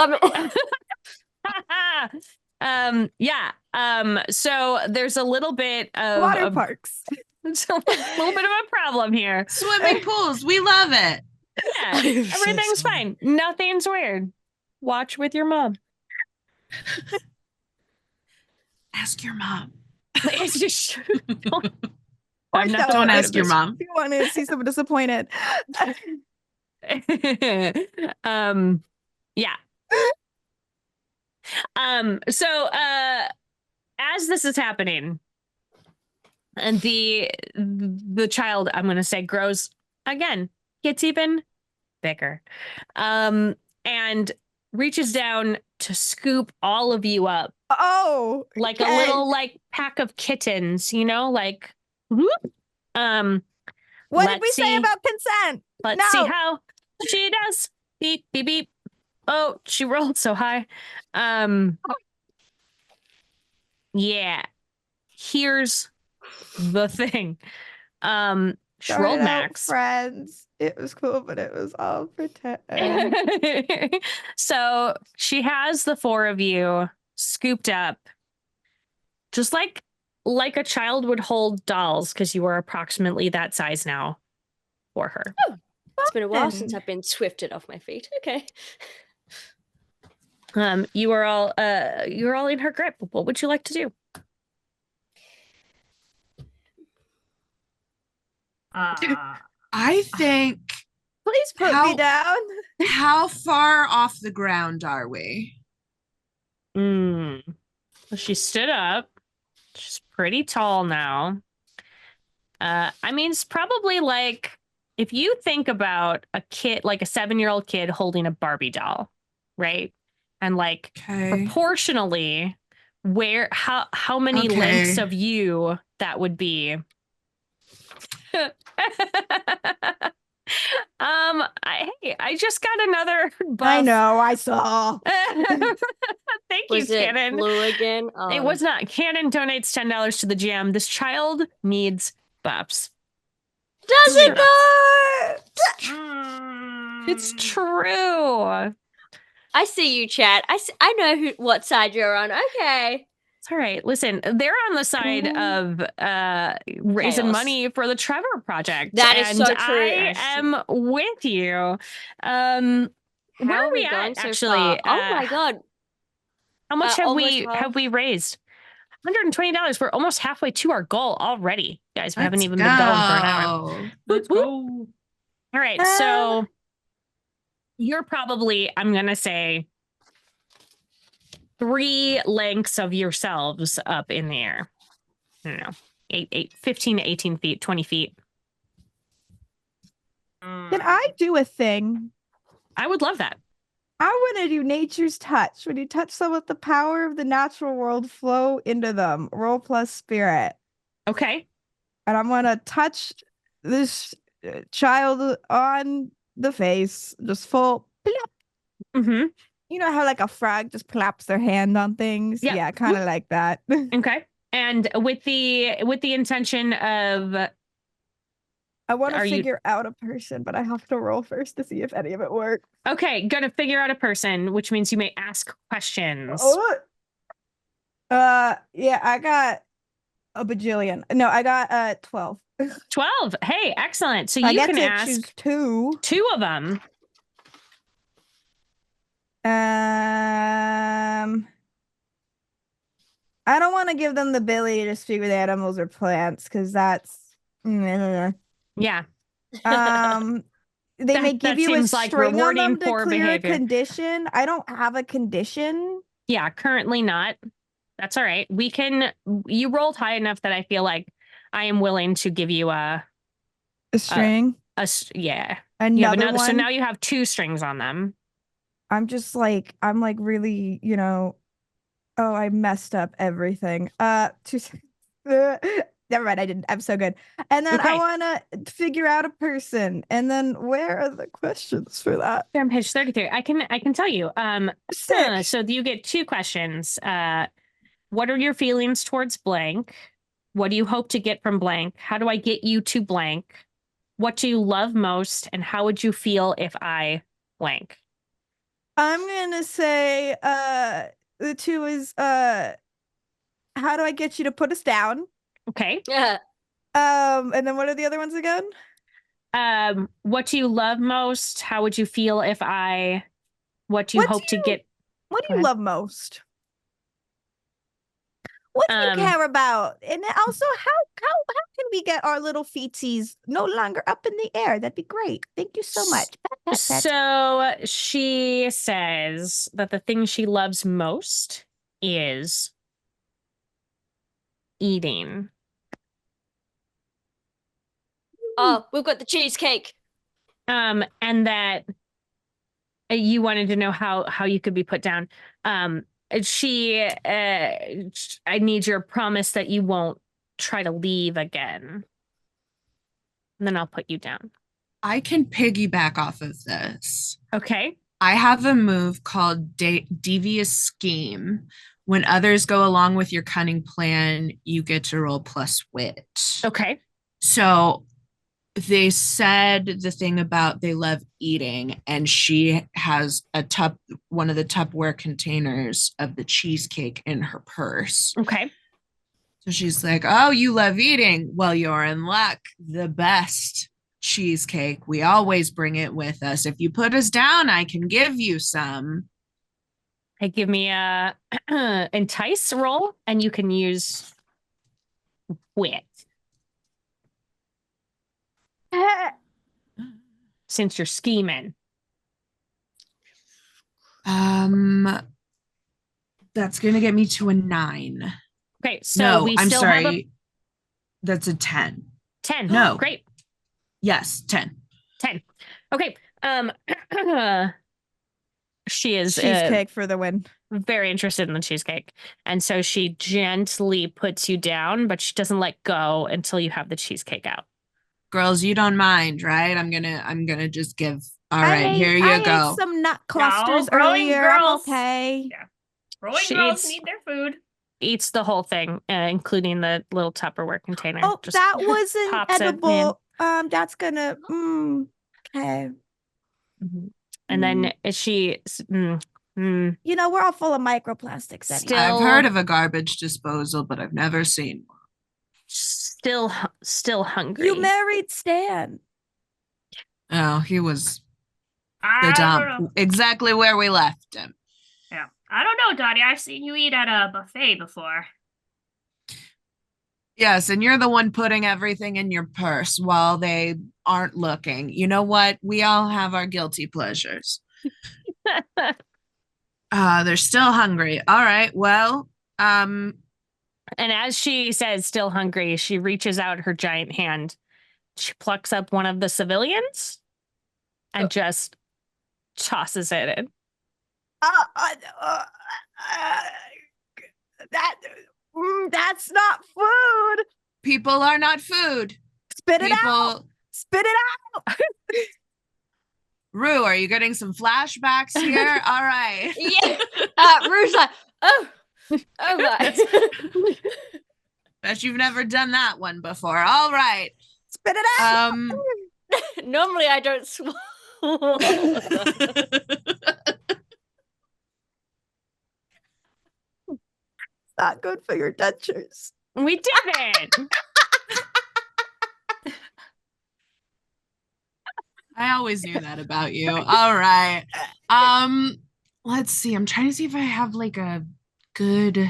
Yeah. So there's a little bit of Water parks. It's a little bit of a problem here. Swimming pools, we love it. Yeah, everything's fine. Nothing's weird. Watch with your mom. Ask your mom. It's just I'm not Don't good at ask your this. mom. You want to see someone disappointed. Yeah. So as this is happening, and the child, I'm gonna say, grows again, gets even bigger, and reaches down to scoop all of you up Oh, like a okay. little like pack of kittens, like whoop. What did let's we say see. about consent? Let's see No. how she does. Beep, beep, beep. Oh, she rolled so high. Yeah. Here's the thing. She rolled Started out max. friends. It was cool, but it was all pretend. So she has the 4 of you scooped up, just like a child would hold dolls, because you are approximately that size now for her. It's been a while Fun. since I've been swifted off my feet. Okay. You are all in her grip. What would you like to do? I think, Please put How- me down. how far off the ground are we? Well, she stood up. She's pretty tall now. I mean, it's probably like if you think about a kid, like a 7-year-old kid holding a Barbie doll, right? And like Okay. proportionally, how many lengths of you that would be? Hey, I just got another buff. I know, I saw. Thank you, Was it Cannon. blue again? It was not. Cannon donates $10 to the jam. This child needs buffs. Does it though? It's true. I see you, chat. I know what side you're on. Okay. It's all right. Listen, they're on the side of raising Chaos. money for the Trevor project. That is and so true. I am with you. Where How are we going at, so actually? far? Oh my god. How much have almost we half. raised? $120. We're almost halfway to our goal already. Guys, we haven't Let's even been going for an hour. go. Let's go. All right, so you're probably, I'm going to say, 3 lengths of yourselves up in the air. I don't know, 15 to 18 feet, 20 feet. Can I do a thing? I would love that. I want to do nature's touch. When you touch someone, the power of the natural world flow into them. Roll plus spirit. Okay. And I'm going to touch this child on the face. Just full plop. Mm-hmm. You know how like a frog just plops their hand on things? Yeah. Yeah, kind of like that. Okay. And with the intention of, I want to Are you- figure out a person, but I have to roll first to see if any of it works. okay, gonna figure out a person, which means you may ask questions. Oh. Yeah, I got a bajillion. No, I got 12. 12. Hey, excellent. So I you get can to ask choose 2. 2 of them. I don't want to give them the ability to speak with animals or plants because that's Yeah. they may That give you a seems like string on rewarding them to poor clear a behavior. condition. I don't have a condition. Yeah, currently not. That's all right. You rolled high enough that I feel like I am willing to give you a string. Yeah. Another one. So now you have 2 strings on them. I'm like really, oh, I messed up everything. Never mind, I didn't. I'm so good. And then I Okay. want to figure out a person. And then where are the questions for that? You're on page 33. I can tell you. Sick. So you get 2 questions. What are your feelings towards blank? What do you hope to get from blank? How do I get you to blank? What do you love most? And how would you feel if I blank? I'm gonna say the 2 is how do I get you to put us down? Okay. Yeah. And then what are the other ones again? What do you love most? How would you feel if I what do you hope to get? What do Go you ahead. love most? What do you care about? And also, how can we get our little feetsies no longer up in the air? That'd be great. Thank you so much. Pat, pat, pat. So she says that the thing she loves most is eating. Oh, we've got the cheesecake. And that you wanted to know how you could be put down. I need your promise that you won't try to leave again. And then I'll put you down. I can piggyback off of this. Okay. I have a move called Devious Scheme. When others go along with your cunning plan, you get to roll plus wit. Okay. So they said the thing about they love eating, and she has one of the Tupperware containers of the cheesecake in her purse. Okay. So she's like, oh, you love eating. Well, you're in luck. The best cheesecake. We always bring it with us. If you put us down, I can give you some. Hey, give me a entice roll, and you can use wit since you're scheming. That's gonna get me to a 9. Okay, so No, we I'm still sorry. have a That's a 10. 10. No. Great. Yes, 10. 10. Okay. She is Cheesecake for the win. very interested in the cheesecake. And so she gently puts you down, but she doesn't let go until you have the cheesecake out. Girls, you don't mind, right? I'm gonna just give. All right, here you I go. ate some nut clusters growing earlier. girls. I'm okay. Yeah. Growing She girls eats- need their food. Eats the whole thing, including the little Tupperware container. Oh, Just that wasn't pops it edible. That's gonna. Okay. Mhm. And then she. You know, we're all full of microplastics. Anyway. Still- I've heard of a garbage disposal, but I've never seen one. Still hungry. You married Stan. Oh, he was the I don't know. dump. Exactly where we left him. Yeah. I don't know, Dottie. I've seen you eat at a buffet before. Yes, and you're the one putting everything in your purse while they aren't looking. You know what? We all have our guilty pleasures. They're still hungry. All right. Well, And as she says, still hungry, she reaches out her giant hand. She plucks up one of the civilians and just tosses it in. That's not food. people are not food. Spit it out. People, Spit it out. Rue, are you getting some flashbacks here? All right. Yeah. Rue's like, oh my. Bet you've never done that one before. All right. Spit it out. Normally I don't swallow. Not good for your dentures. We did it. I always knew that about you. All right. Let's see. I'm trying to see if I have like a good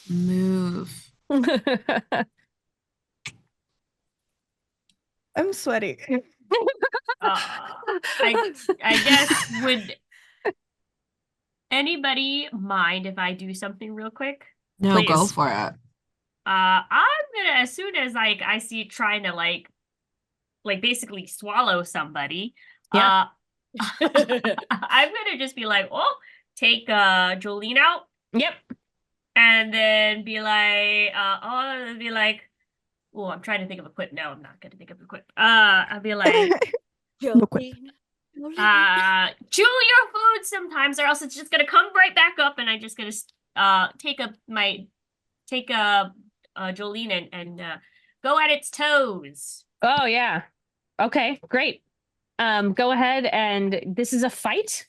move. I'm sweaty. I guess would anybody mind if I do something real quick? No, go Please. for it. I'm gonna, as soon as I see it trying to like basically swallow somebody, Yeah. I'm gonna just be like, oh, take Jolene out, Yep. and then be like, oh, I'm trying to think of a quip. No, I'm not gonna think of a quip. I'll be like, Jolene. chew your food sometimes, or else it's just gonna come right back up, and I'm just gonna take Jolene and go at its toes. Oh, yeah. Okay, great. Go ahead, and this is a fight,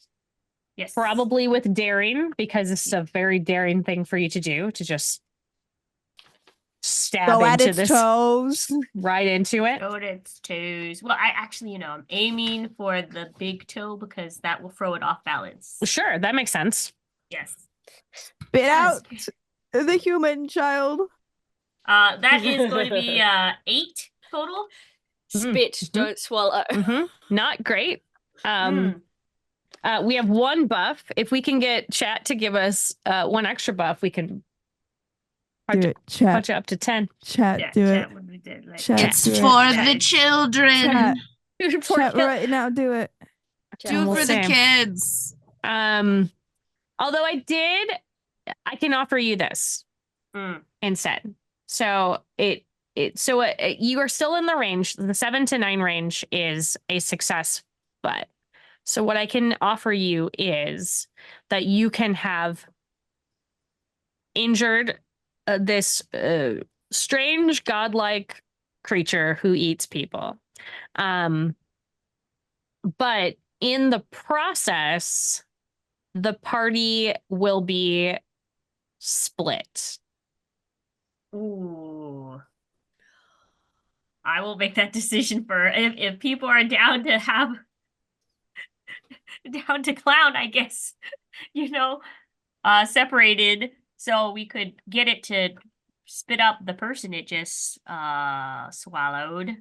Yes. probably with daring, because this is a very daring thing for you to do, to just stab Go at into its this, toes. right into it. Go at its toes. Well, I actually, I'm aiming for the big toe because that will throw it off balance. Sure, that makes sense. Yes. Spit out the human child. That is going to be 8 total. Spit, don't swallow. Not great. We have 1 buff. If we can get chat to give us 1 extra buff, we can Do it, chat. punch it up to 10. Chat, Yeah, do chat it. would be dead, like, Chat, It's do it. for Yeah. the children. Chat, Poor chat kid. right now. Do it. Do We'll for the see. kids. Although I can offer you this instead. So you are still in the range. The 7 to 9 range is a success, but so what I can offer you is that you can have injured this strange godlike creature who eats people. But in the process, the party will be split. Ooh. I will make that decision for if people are down to have down to clown, I guess, separated so we could get it to spit up the person it just swallowed.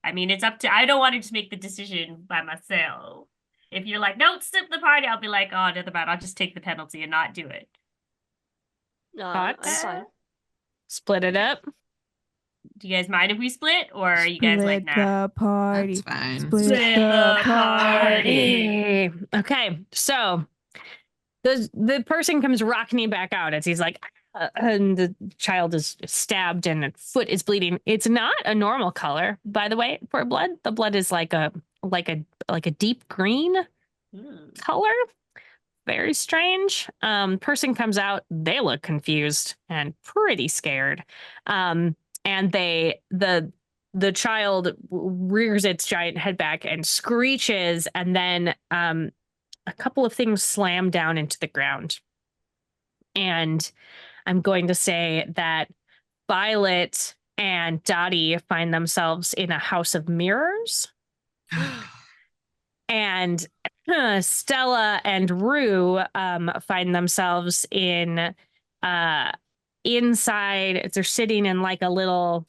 I mean, it's up to, I don't want to just make the decision by myself. If you're like, don't split the party, I'll be like, oh, doesn't matter, I'll just take the penalty and not do it. No, I'm Thoughts? fine. Split it up. Do you guys mind if we split, or are you guys like, Split nah? the party. That's fine. Split the party. Okay, so the person comes rocking back out as he's like, and the child is stabbed and the foot is bleeding. It's not a normal color, by the way, for blood. The blood is like a deep green color. Very strange. Person comes out, they look confused and pretty scared. And the child rears its giant head back and screeches, and then a couple of things slam down into the ground. And I'm going to say that Violet and Dottie find themselves in a house of mirrors. And Stella and Rue find themselves in inside. They're sitting in like a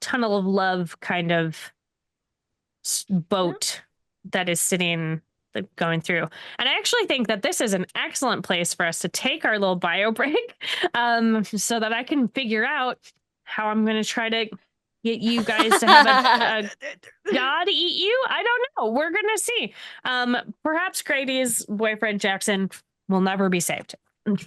tunnel of love kind of boat that is going through. And I actually think that this is an excellent place for us to take our little bio break, so that I can figure out how I'm going to try to get you guys to have a god eat you. I don't know. We're going to see. Perhaps Grady's boyfriend Jackson will never be saved. And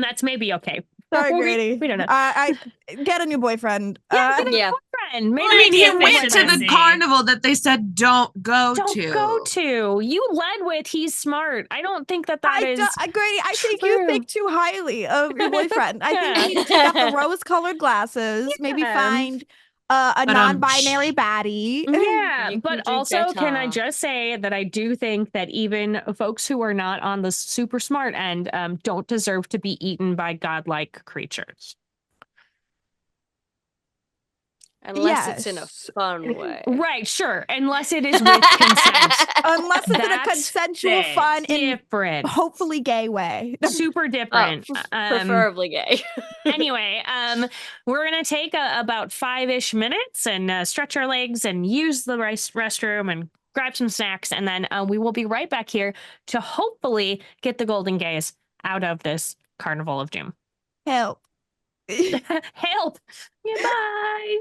that's maybe okay. Sorry, Grady. We don't know. I get a new boyfriend. Yeah, Yeah. boyfriend. Maybe I mean, he Maybe went to the efficiency. carnival that they said don't go to. Go to. You led with he's smart. I don't think that is Grady, I think true. you think too highly of your boyfriend. I think you need to take out the rose-colored glasses, maybe find a But, non-binary baddie. Yeah, You can but do also can I better. just say that I do think that even folks who are not on the super smart end don't deserve to be eaten by godlike creatures. Unless it's in a Yes. fun way. Right, sure. Unless it is with consent. Unless it's in a That's consensual, fun, and different. hopefully gay way. Super Oh, different. preferably gay. Anyway, we're going to take about 5-ish minutes and stretch our legs and use the restroom and grab some snacks. And then we will be right back here to hopefully get the Golden Gays out of this Carnival of Doom. Help. Help! Goodbye!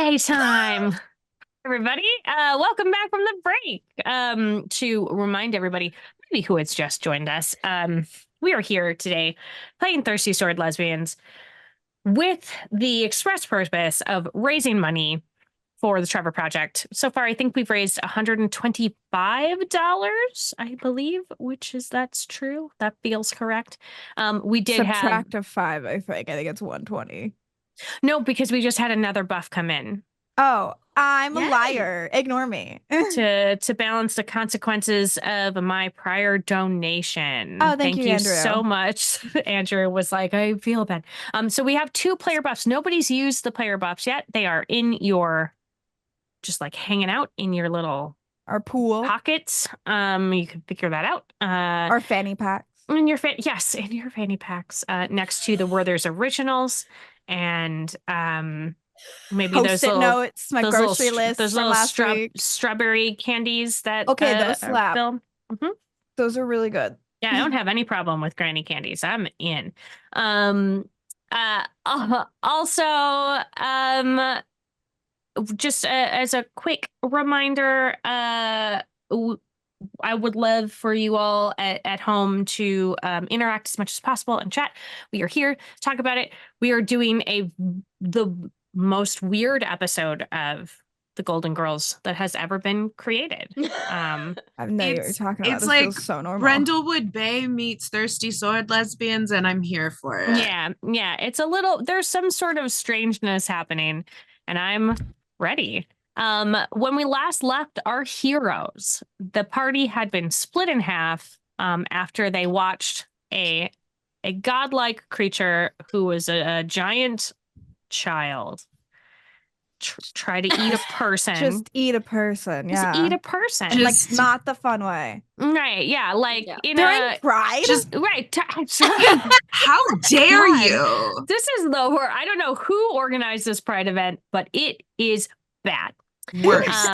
Playtime, everybody. Welcome back from the break. To remind everybody, maybe who has just joined us, we are here today playing Thirsty Sword Lesbians with the express purpose of raising money for the Trevor Project. So far, I think we've raised $125, I believe, that's true. That feels correct. We did Subtract a 5, I think. I think it's 120. No, because we just had another buff come in. Oh, I'm Yay. a liar. Ignore me. to balance the consequences of my prior donation. Oh, thank you, Andrew. So much. Andrew was like, I feel bad. So we have 2 player buffs. Nobody's used the player buffs yet. They are in your, just like hanging out in your little Our pool. pockets. You can figure that out. Our fanny packs. In your yes, in your fanny packs. Next to the Werther's Originals and maybe those Post-it little notes, my those grocery little, list those from little last week. strawberry candies that Okay, those are slap. filled. Those are really good. Yeah, I don't have any problem with granny candies. I'm in. Also, just as a quick reminder, I would love for you all at home to interact as much as possible and chat. We are here to talk about it. We are doing the most weird episode of the Golden Girls that has ever been created. I have no idea what you're talking about. It's This like feels so normal. Brindlewood Bay meets Thirsty Sword Lesbians, and I'm here for it. Yeah. It's a little, there's some sort of strangeness happening, and I'm ready. When we last left our heroes, the party had been split in half after they watched a godlike creature who was a giant child try to eat a person. Just eat a person. Yeah. Just eat a person. And, like, not the fun way. Right. Yeah. Like in during Pride. right. How dare you? This is the word. I don't know who organized this Pride event, but it is bad. Worst.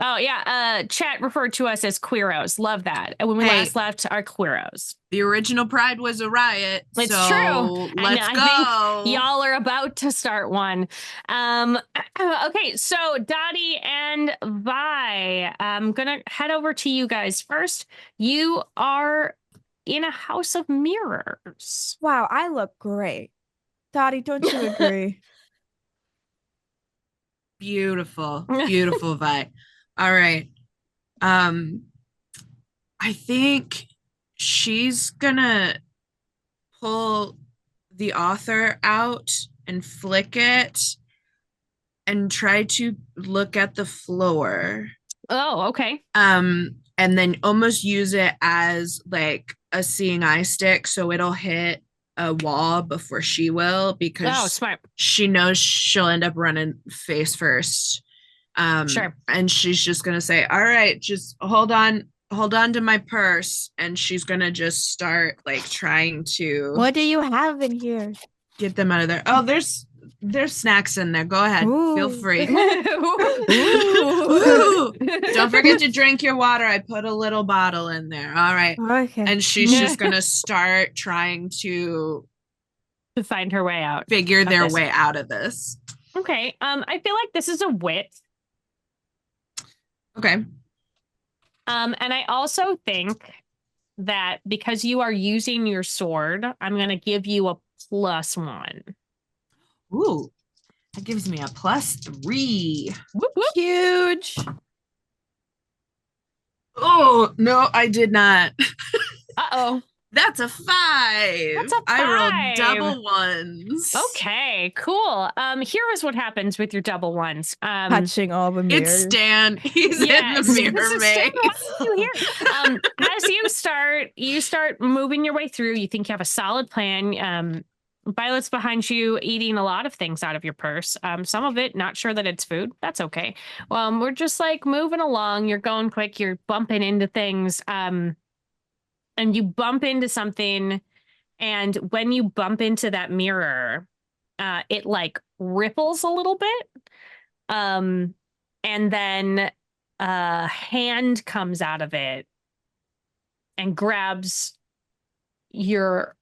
Oh yeah. Chat referred to us as queeros. Love that. And when we Hey. last left, our queeros. The original Pride was a riot. It's so true. Let's I go. think y'all are about to start one. Okay, so Dottie and Vi, I'm gonna head over to you guys first. You are in a house of mirrors. Wow, I look great. Dottie, don't you agree? Beautiful. Beautiful Vi. All right. I think she's gonna pull the author out and flick it and try to look at the floor. Oh, okay. And then almost use it as like a seeing eye stick, so it'll hit a wall before she will, because smart. she knows she'll end up running face first. Sure. And she's just gonna say, all right, just hold on to my purse, and she's gonna just start like trying to What do you have in here? get them out of there. Oh, there's snacks in there. Go ahead. Feel free. Ooh. Don't forget to drink your water. I put a little bottle in there. All right. Okay. And she's just gonna start trying to find her way out. figure their this. way out of this. Okay. I feel like this is a wit. Okay. And I also think that because you are using your sword, I'm going to give you a +1. Ooh, that gives me a +3. Whoop, whoop. Huge. Oh, no, I did not. Uh-oh. That's a 5. That's a I 5. rolled double ones. Okay, cool. Here's what happens with your double ones. Touching all the mirrors. It's Stan. He's Yeah, in the mirror Stan, maze. what are you here? As you start moving your way through, you think you have a solid plan. Violet's behind you, eating a lot of things out of your purse. Some of it, not sure that it's food. That's okay. We're just like moving along. You're going quick. You're bumping into things. And you bump into something, and when you bump into that mirror, it like ripples a little bit. And then a hand comes out of it and grabs your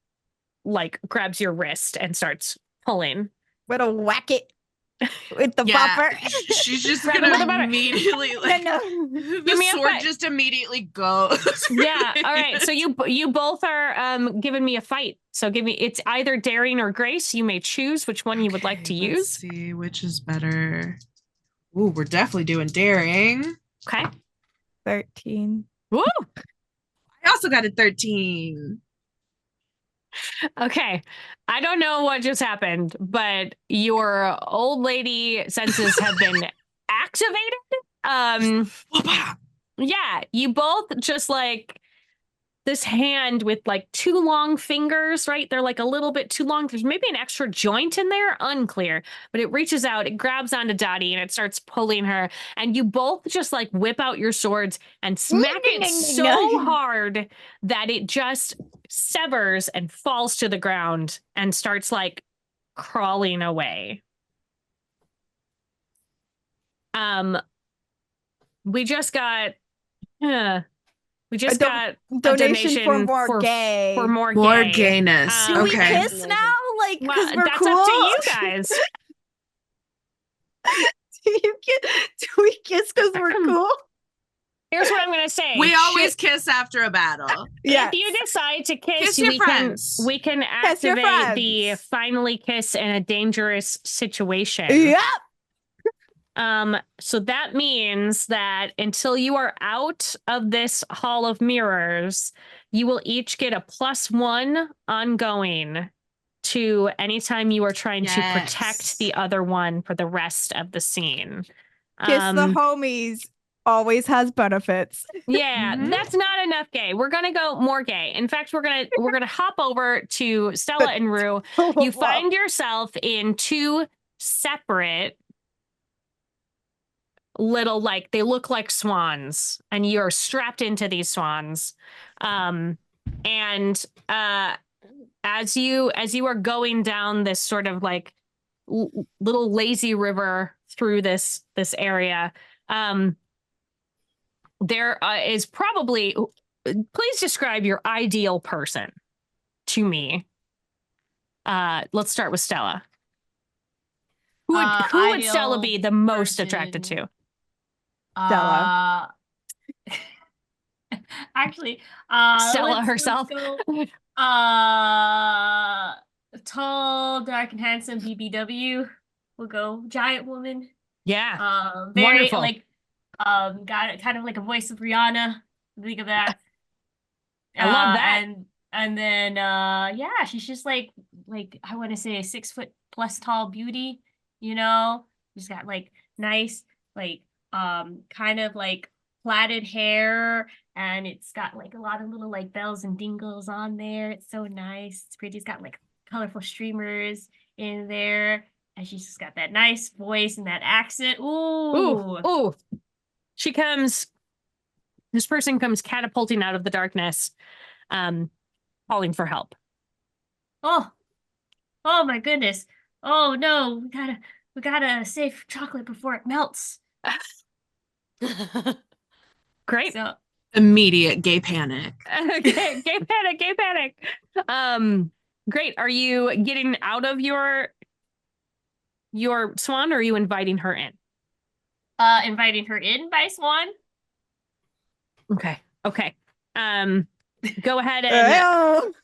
wrist and starts pulling. Way to whack it. with the buffer. She's just Right, gonna with the buffer. immediately like No. the Give me a sword fight. just immediately goes. Yeah. All right. So you both are giving me a fight. So it's either daring or grace. You may choose which one you would like to Let's use. see which is better. Ooh, we're definitely doing daring. Okay. 13. Woo. I also got a 13. Okay. I don't know what just happened, but your old lady senses have been activated. Yeah, you both just like this hand with like 2 long fingers, right? They're like a little bit too long. There's maybe an extra joint in there, unclear, but it reaches out, it grabs onto Dottie and it starts pulling her. And you both just like whip out your swords and smack it so hard that it just severs and falls to the ground and starts like crawling away. We just got got a donation for more for more gay. gayness. Do we Okay. kiss now? Like, Well, because we're that's cool? up to you guys. Do we kiss because we're cool? Here's what I'm gonna say. We always kiss after a battle. Yeah. If you decide to kiss, Kiss your friends. we can Kiss your activate the friends. finally kiss in a dangerous situation. Yep. So that means that until you are out of this Hall of Mirrors, you will each get a +1 ongoing to anytime you are trying to protect the other one for the rest of the scene. Kiss the homies always has benefits. Yeah, that's not enough gay. We're gonna go more gay. In fact, we're gonna hop over to Stella and Rue. You find yourself in 2 separate little, like, they look like swans, and you're strapped into these swans. And as you are going down this sort of like little lazy river through this area, there is probably, please describe your ideal person to me. Let's start with Stella. Who would Stella be the most attracted to? Stella. Actually, Stella let's herself. go, tall, dark, and handsome BBW. We'll go giant woman. Yeah. Very Wonderful. like, got kind of like a voice of Rihanna. Think of that. I love that. And then yeah, she's just like I want to say a 6 foot plus tall beauty. You know, she's got like nice like kind of like plaited hair, and it's got like a lot of little like bells and dingles on there. It's so nice. It's pretty. It's got like colorful streamers in there, and she's just got that nice voice and that accent. Ooh. This person comes catapulting out of the darkness, calling for help. Oh my goodness. Oh no, we gotta save chocolate before it melts. Great. So Immediate gay panic. Okay, gay panic. Great. Are you getting out of your swan, or are you inviting her in? inviting her in by Swan. Okay. Go ahead and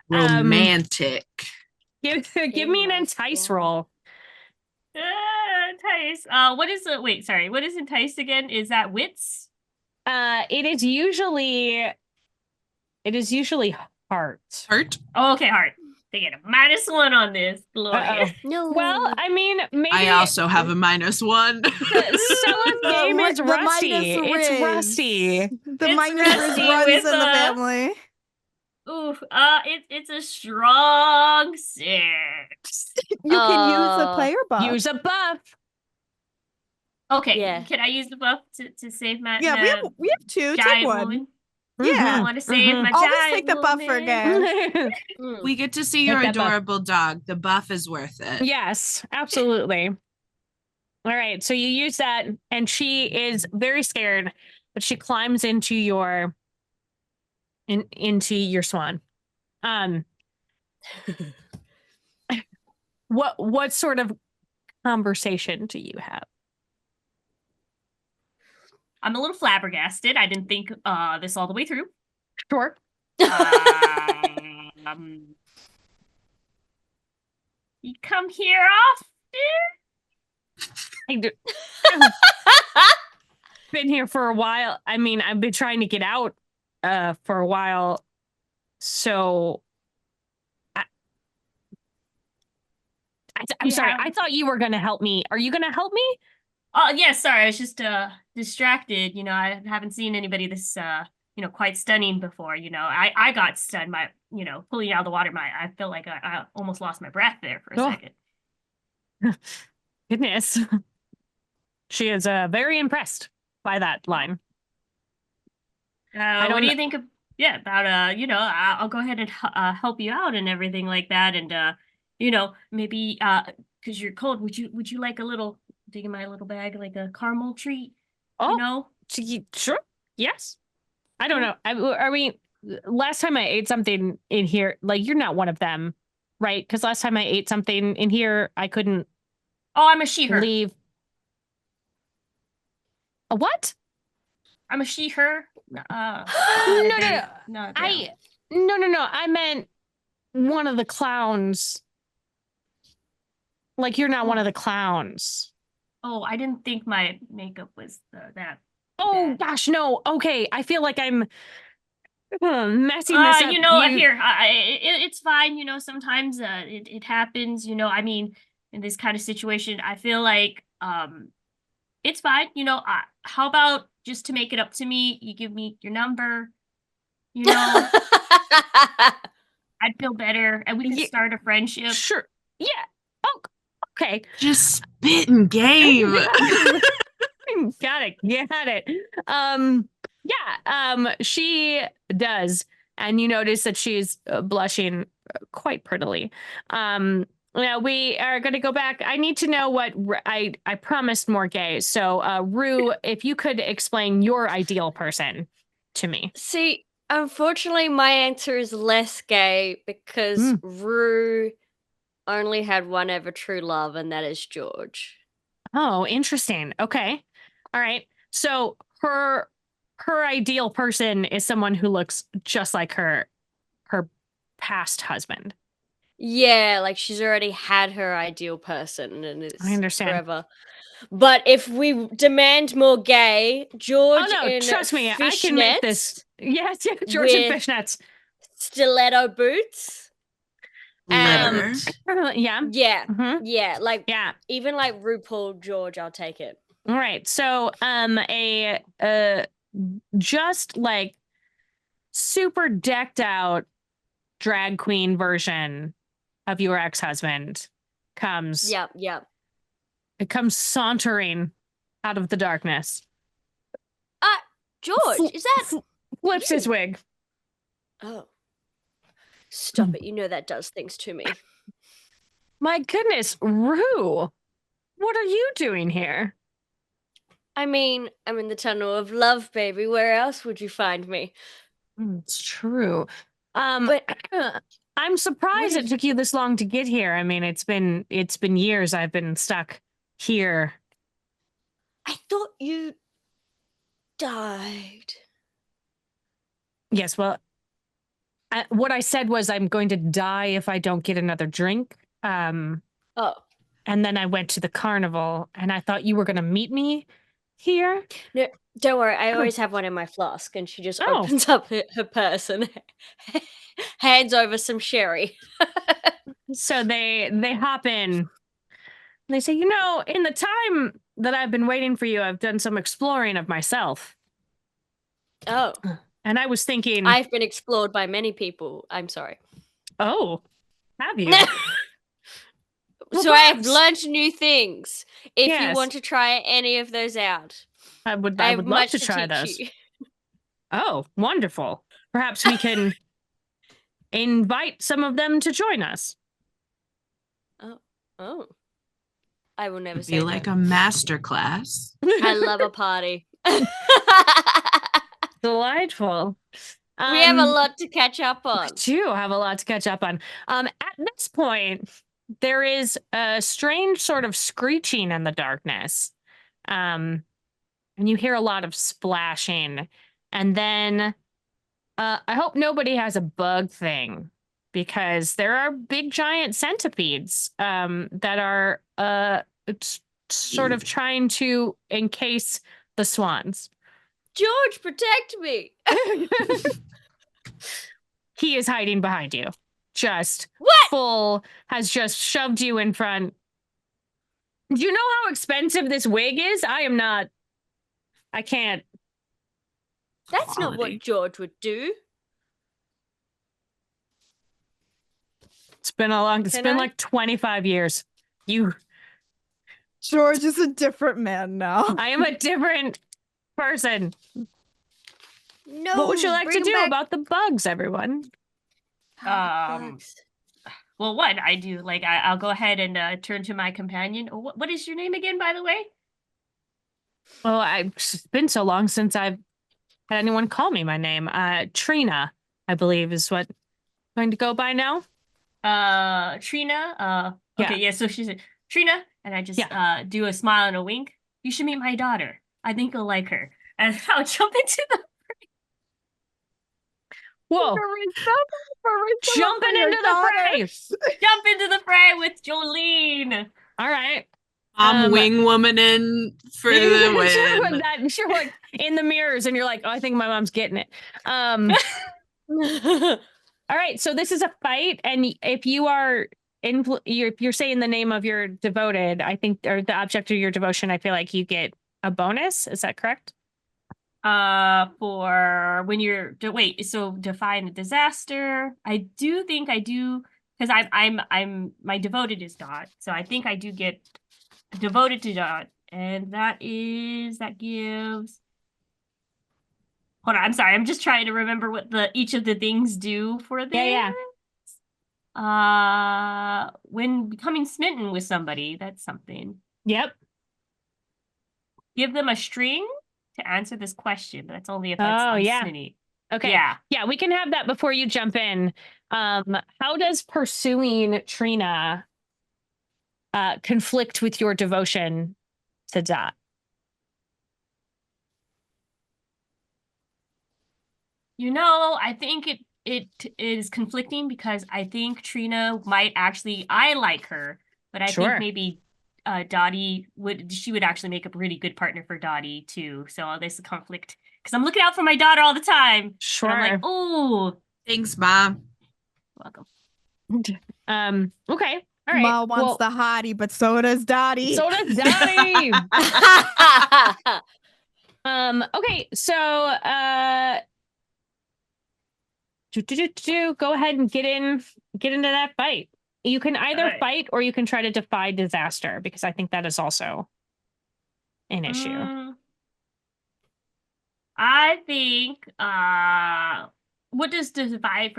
Romantic. give me an entice roll. Entice. What is it? Wait, sorry. What is entice again? Is that wits? It is usually heart. Heart? Oh, okay, heart. They get a -1 on this. Glorious. No. Well, I mean, maybe I also have a -1. Stella's game is rusty. It's rusty. The It's minus rusty runs with in the family. Oof. It's a strong 6. You can use a player buff. Use a buff. Okay. Yeah. Can I use the buff to save my Yeah, we have 2. Take giant one. woman? Yeah. I want to save my Always giant take the buff for woman. gas. Mm. We get to see your Take that buff. adorable dog. The buff is worth it. Yes, absolutely. All right, so you use that, and she is very scared, but she climbs into your swan. What sort of conversation do you have? I'm a little flabbergasted. I didn't think this all the way through. Sure. You come here often? I do. Been here for a while. I mean, I've been trying to get out for a while. So I'm sorry. I thought you were going to help me. Are you going to help me? Oh, yeah, sorry. I was just distracted. You know, I haven't seen anybody this quite stunning before. You know, I got stunned by, pulling out of the water. I felt like I almost lost my breath there for a second. Goodness. She is very impressed by that line. What do you think about I'll go ahead and help you out and everything like that, and maybe because you're cold, would you like a little, dig in my little bag, like a caramel treat? Sure. Yes. I don't know. I mean, last time I ate something in here, like, you're not one of them, right? Because last time I ate something in here, I couldn't. Oh, I'm a she/her. Leave. A what? I'm a she/her. No. No. I meant one of the clowns. Like, you're not one of the clowns. Oh, I didn't think my makeup was that. Oh bad. gosh, no. Okay, I feel like I'm messing this up. You know, here, it's fine. You know, sometimes it happens. You know, I mean, in this kind of situation, I feel like it's fine. You know, how about just to make it up to me, you give me your number. You know, I'd feel better, and we could start a friendship. Sure. Yeah. Oh, okay. Just spit and game. Got it. She does, and you notice that she's blushing quite prettily. Now we are going to go back. I need to know what I promised more gay. So, Rue, if you could explain your ideal person to me. See, unfortunately, my answer is less gay because Rue only had one ever true love, and that is George. Oh, interesting. Okay. All right. So her ideal person is someone who looks just like her past husband. Yeah, like she's already had her ideal person, and it's I understand. Trevor. But if we demand more gay, George in trust me, I can make this. Yes, George in fishnets, stiletto boots, Leather. Even like RuPaul George, I'll take it. All right, so just like super decked out drag queen version of your ex-husband comes. Yep. It comes sauntering out of the darkness. George, is that flips his wig? Oh, stop it! You know that does things to me. My goodness, Rue, what are you doing here? I mean, I'm in the tunnel of love, baby. Where else would you find me? It's true. But I'm surprised it took you this long to get here. I mean, it's been years I've been stuck here. I thought you died. Yes, well, what I said was I'm going to die if I don't get another drink. And then I went to the carnival, and I thought you were going to meet me here. No, don't worry. I always have one in my flask, and she just opens up her purse and hands over some sherry. So they hop in. They say, in the time that I've been waiting for you, I've done some exploring of myself. Oh. And I was thinking... I've been explored by many people. I'm sorry. Oh, have you? So I have learned new things. If you want to try any of those out. I would love to try those. You. Oh, wonderful. Perhaps we can invite some of them to join us. Oh. I will never say be like a master class. I love a party. Delightful. We have a lot to catch up on. We do have a lot to catch up on. At this point, there is a strange sort of screeching in the darkness. And you hear a lot of splashing. And then I hope nobody has a bug thing, because there are big giant centipedes that are sort of trying to encase the swans. George, protect me. He is hiding behind you. Just What? has just shoved you in front. Do you know how expensive this wig is? I can't. That's not Quality. what George would do. It's been like 25 years. George is a different man now. I am a different person. No. What would you like to bring do back about the bugs, everyone? the bugs. Well, what I do, like, I'll go ahead and turn to my companion. What is your name again, by the way? Well, it's been so long since I've had anyone call me my name. Trina, I believe, is what I'm going to go by now. Trina. Okay, yeah. So she said Trina, and I just do a smile and a wink. You should meet my daughter. I think you'll like her. And I'll jump into the Whoa! Jumping into the fray. jump into the fray with Jolene. All right. I'm wing womaning for the win. You're like in the mirrors, and you're like, oh, I think my mom's getting it. All right, so this is a fight, and if you are if you're saying the name of your devoted, I think, or the object of your devotion, I feel like you get a bonus. Is that correct? For when you're so define a disaster. I do think I do, because I'm my devoted is Dot, so I think I do get devoted to Dot, and that gives. Hold on, I'm sorry. I'm just trying to remember what each of the things do for this. Yeah. When becoming smitten with somebody, that's something. Yep. Give them a string to answer this question, but that's only if it's unsmitty. Okay. Yeah, we can have that before you jump in. How does pursuing Trina conflict with your devotion to Dot? I think it is conflicting, because I think Trina might actually, I like her, but I think maybe Dottie would actually make a pretty good partner for Dottie too. So there's a conflict, because I'm looking out for my daughter all the time. Sure. I'm like, oh, Thanks, Mom. welcome. Okay. All right. Ma wants the hottie, but so does Dottie. Okay, so go ahead and get into that fight. You can either fight, or you can try to defy disaster, because I think that is also an issue. I think what does defy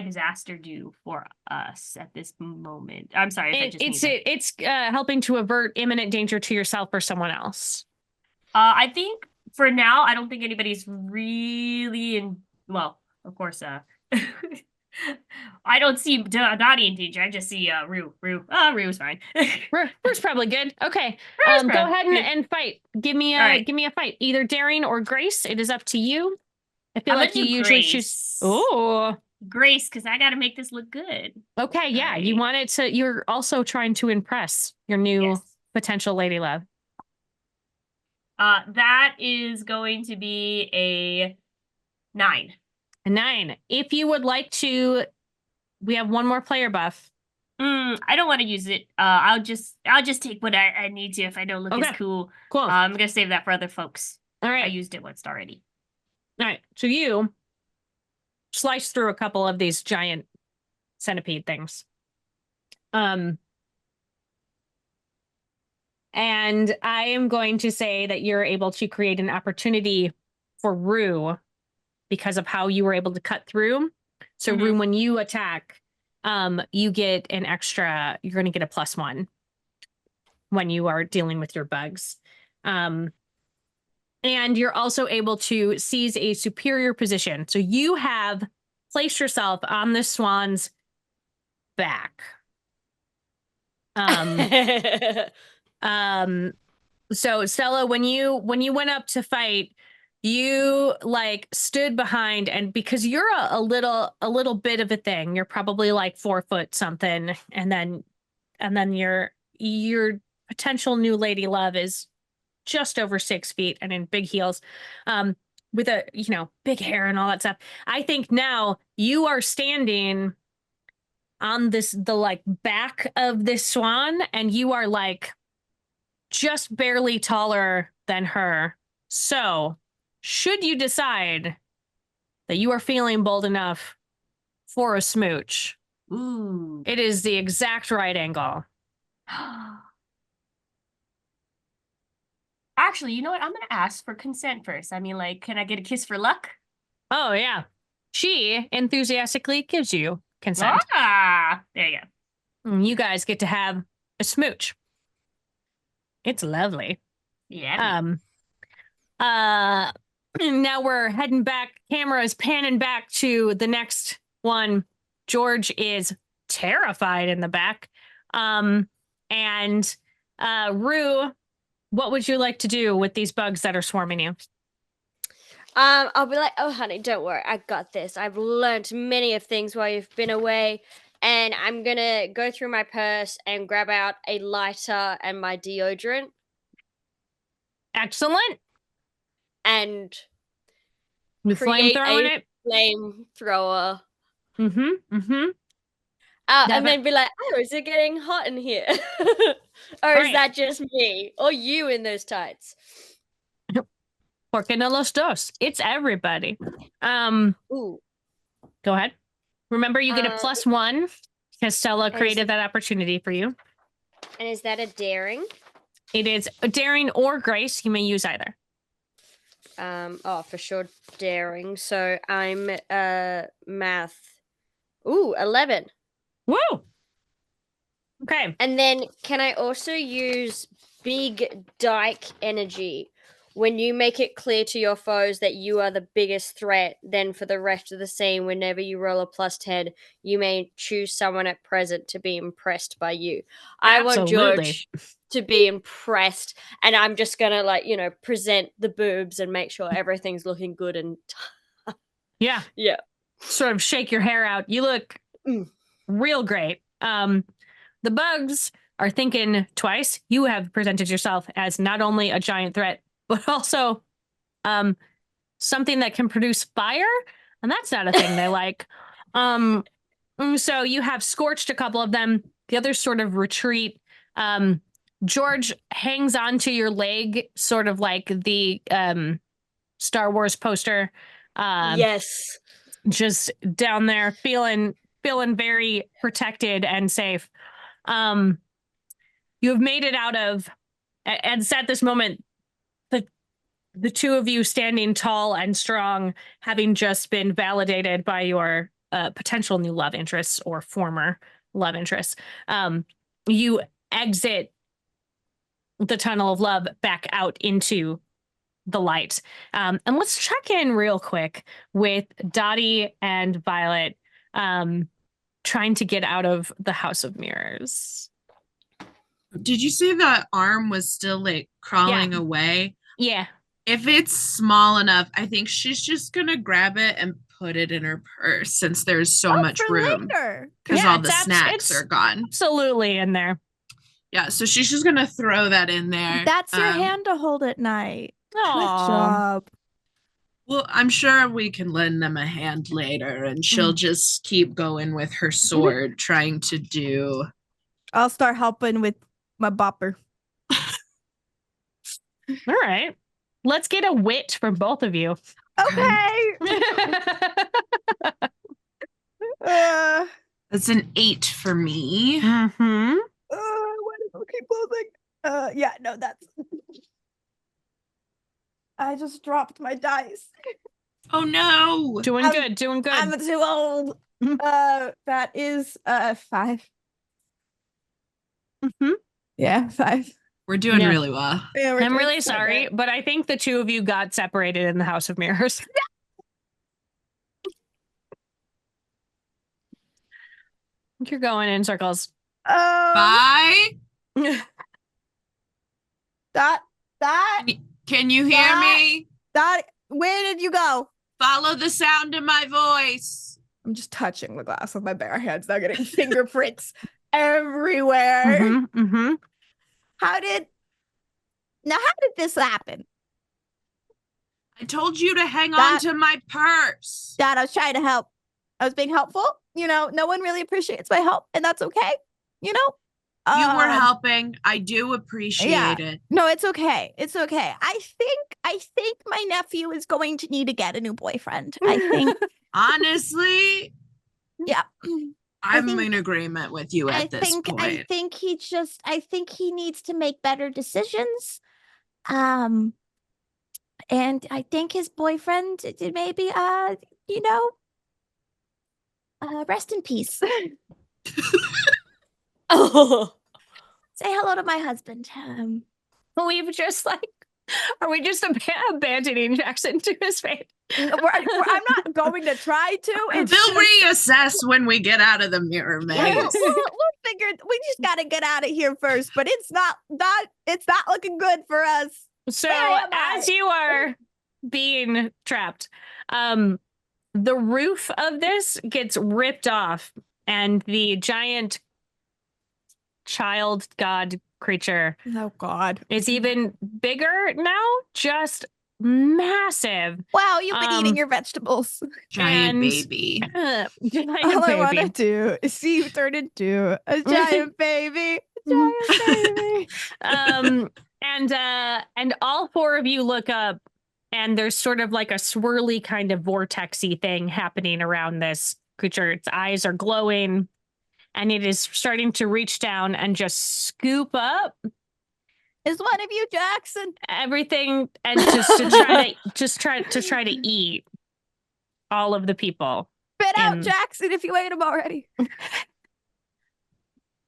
disaster do for us at this moment? I'm sorry if it's helping to avert imminent danger to yourself or someone else. I think for now, I don't think anybody's really well, of course, I don't see Dottie in danger. I just see Rue. Rue's fine. Rue's probably good. Okay. Go ahead and fight. Give me a fight. Either daring or grace. It is up to you. I feel like you usually choose. Oh, grace, because I got to make this look good. Okay. Yeah. Right. You want it to. You're also trying to impress your new potential lady love. That is going to be a 9. A 9. If you would like to, we have one more player buff. I don't want to use it. I'll just take what I need to if I don't look as cool. Cool. I'm gonna save that for other folks. All right. I used it once already. All right. So you slice through a couple of these giant centipede things. And I am going to say that you're able to create an opportunity for Rue, because of how you were able to cut through. So Rue, when you attack, you get an extra, you're going to get a +1 when you are dealing with your bugs. And you're also able to seize a superior position. So you have placed yourself on the swan's back. Um, so Stella, when you went up to fight, you like stood behind, and because you're a little bit of a thing, you're probably like 4 foot something, and then your potential new lady love is just over 6 feet and in big heels, with a big hair and all that stuff. I think now you are standing on the like back of this swan, and you are like just barely taller than her. So, should you decide that you are feeling bold enough for a smooch, Ooh. it is the exact right angle. Actually, you know what? I'm gonna ask for consent first. I mean, like, can I get a kiss for luck? Oh, yeah. She enthusiastically gives you consent. Ah, there you go. And you guys get to have a smooch. It's lovely. Yeah. Now we're heading back. Camera's panning back to the next one. George is terrified in the back. And Rue, what would you like to do with these bugs that are swarming you? I'll be like, oh, honey, don't worry. I got this. I've learned many of things while you've been away. And I'm going to go through my purse and grab out a lighter and my deodorant. Excellent. And You create flamethrowing a it? flamethrower. Mm-hmm. And then be like, oh, is it getting hot in here? Or Right. is that just me? Or you in those tights? Porque no los dos. It's everybody. Ooh. Go ahead. Remember, you get a +1 because Stella created that opportunity for you. And is that a daring? It is a daring or grace. You may use either. For sure, daring. So I'm math. Ooh, 11. Woo! Okay. And then can I also use big dyke energy? When you make it clear to your foes that you are the biggest threat, then for the rest of the scene, whenever you roll a +10, you may choose someone at present to be impressed by you. I want George to be impressed, and I'm just gonna present the boobs and make sure everything's looking good and Yeah. Sort of shake your hair out. You look real great. The bugs are thinking twice. You have presented yourself as not only a giant threat, but also something that can produce fire, and that's not a thing they like. So you have scorched a couple of them. The others sort of retreat. George hangs onto your leg, sort of like the Star Wars poster. yes. Just down there, feeling very protected and safe. You have made it out of, and at this moment, the two of you standing tall and strong, having just been validated by your potential new love interests or former love interests. You exit the tunnel of love back out into the light. And let's check in real quick with Dottie and Violet trying to get out of the House of Mirrors. Did you say the arm was still like crawling away? Yeah. If it's small enough, I think she's just gonna grab it and put it in her purse since there's so much room. Because all the snacks are gone. Absolutely in there. Yeah, so she's just gonna throw that in there. That's your hand to hold at night. Aww. Good job. Well, I'm sure we can lend them a hand later, and she'll just keep going with her sword, trying to do. I'll start helping with my bopper. All right. Let's get a wit from both of you. Okay. That's an 8 for me. Mm-hmm. Why does it keep closing? Yeah, no, that's. I just dropped my dice. Oh no! Doing good. I'm too old. That is 5. Mm-hmm. Yeah, 5. We're doing really well. Yeah, I'm really sorry, but I think the two of you got separated in the House of Mirrors. You're going in circles. Bye. That Can you hear That- me? where did you go? Follow the sound of my voice. I'm just touching the glass with my bare hands. Now getting fingerprints everywhere. How did this happen? I told you to hang That- on to my purse. Dad, I was trying to help. I was being helpful. You know, no one really appreciates my help, and that's okay. You know? You were helping. I do appreciate it. No, it's okay. It's okay. I think my nephew is going to need to get a new boyfriend. I think. Honestly, Yeah. I'm think- in agreement with you at this point. I think he needs to make better decisions. And I think his boyfriend maybe rest in peace. Oh, Say hello to my husband. We've just are we just abandoning Jackson to his fate? I'm not going to try to. It's We'll reassess when we get out of the mirror we'll maze. figure. We just got to get out of here first. But it's not looking good for us. So Where am as I? you are being trapped, the roof of this gets ripped off, and the giant child god creature Oh God! is even bigger now, just massive. Wow, you've been eating your vegetables. Giant And- baby. Giant All I want to baby. do is see you turn into a giant baby. Giant baby. And all four of you look up, and there's sort of like a swirly kind of vortexy thing happening around this creature. Its eyes are glowing, and it is starting to reach down and just scoop up Is one of you Jackson? everything, and just to try to eat all of the people. Spit out And- Jackson if you ate him already.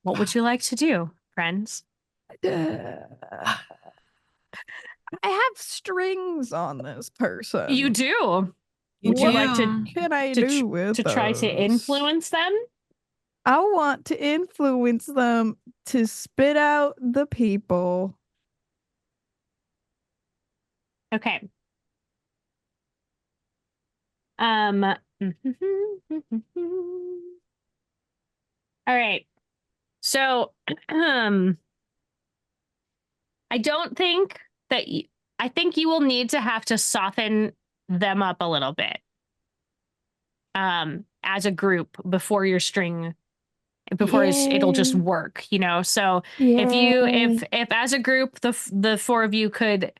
What would you like to do, friends? I have strings on this person. You do. You Would you like to do. Can I to do tr- with to try to those? influence them? I want to influence them to spit out the people. Okay. All right. So, I don't think that I think you will need to have to soften them up a little bit. As a group before your string it'll just Yay. work, you know. So Yeah. if as a group the four of you could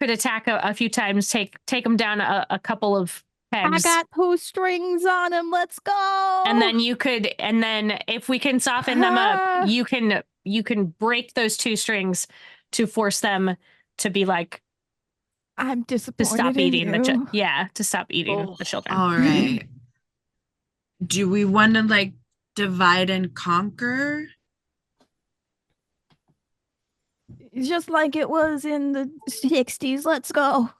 attack a few times, take them down a couple of I pegs, got 2 strings on him. Let's go. and then if we can soften them up, you can break those 2 strings to force them to be like I'm to disappointed stop eating in you. to stop eating Oh. the children. All right. Do we want to like divide and conquer? Just like it was in the 60s. Let's go.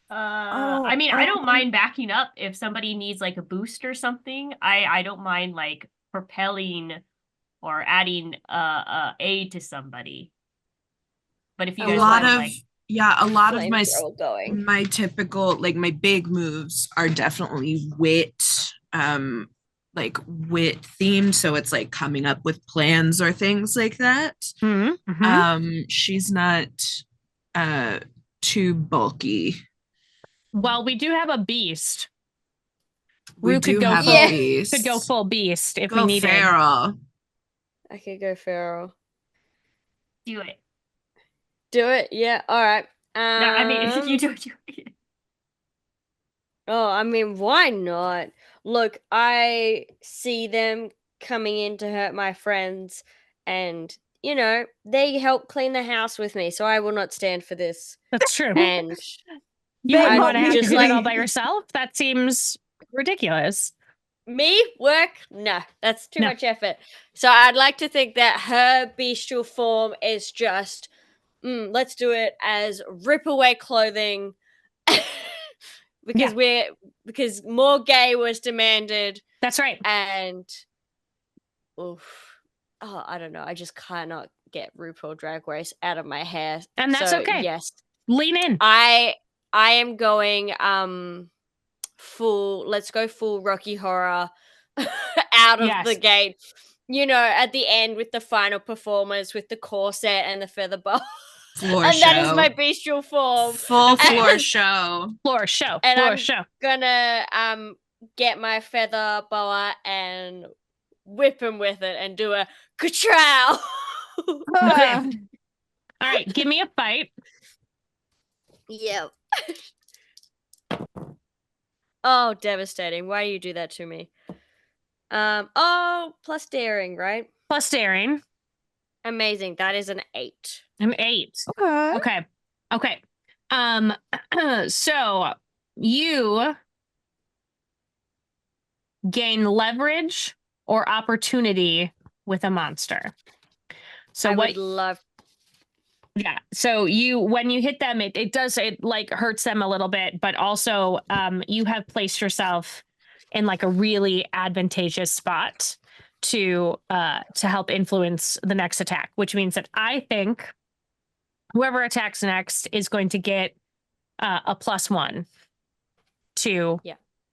I mean, I don't mind backing up if somebody needs like a boost or something. I don't mind like propelling or adding aid to somebody. But if you A guys lot want, of like, a lot of my flamethrower going. my typical like my big moves are definitely wit themed, so it's like coming up with plans or things like that. She's not too bulky. Well, we do have a beast. We Rue do could go have full- a beast. Could go full beast if Go we needed. feral. I could go feral. do it. Do it? Yeah. All right. No, I mean, you do it. Oh, I mean, why not? Look, I see them coming in to hurt my friends, and they help clean the house with me, so I will not stand for this. That's true. And You wouldn't I want to have to just do it all like- by yourself. That seems ridiculous. me work? No, that's too No. much effort. So I'd like to think that her bestial form is just, let's do it as rip away clothing. Because more gay was demanded. That's right. And oof. Oh, I don't know. I just cannot get RuPaul Drag Race out of my hair. And that's So, okay. yes. Lean in. I am going let's go full Rocky Horror out of the Yes. gate. You know, at the end with the final performance with the corset and the feather boa. Floor And that is show. my bestial form. Full floor And- show. Floor show. And Floor I'm show. gonna get my feather boa and whip him with it and do a ka-trow. Okay. All right. Give me a fight. Yep. Oh, devastating. Why do you do that to me? Plus daring, right? Plus daring. Amazing. That is an 8. An 8. Okay. Okay. So you gain leverage or opportunity with a monster. So I what would love. Yeah. So when you hit them, it like hurts them a little bit, but also you have placed yourself in like a really advantageous spot to help influence the next attack, which means that I think whoever attacks next is going to get a +1 to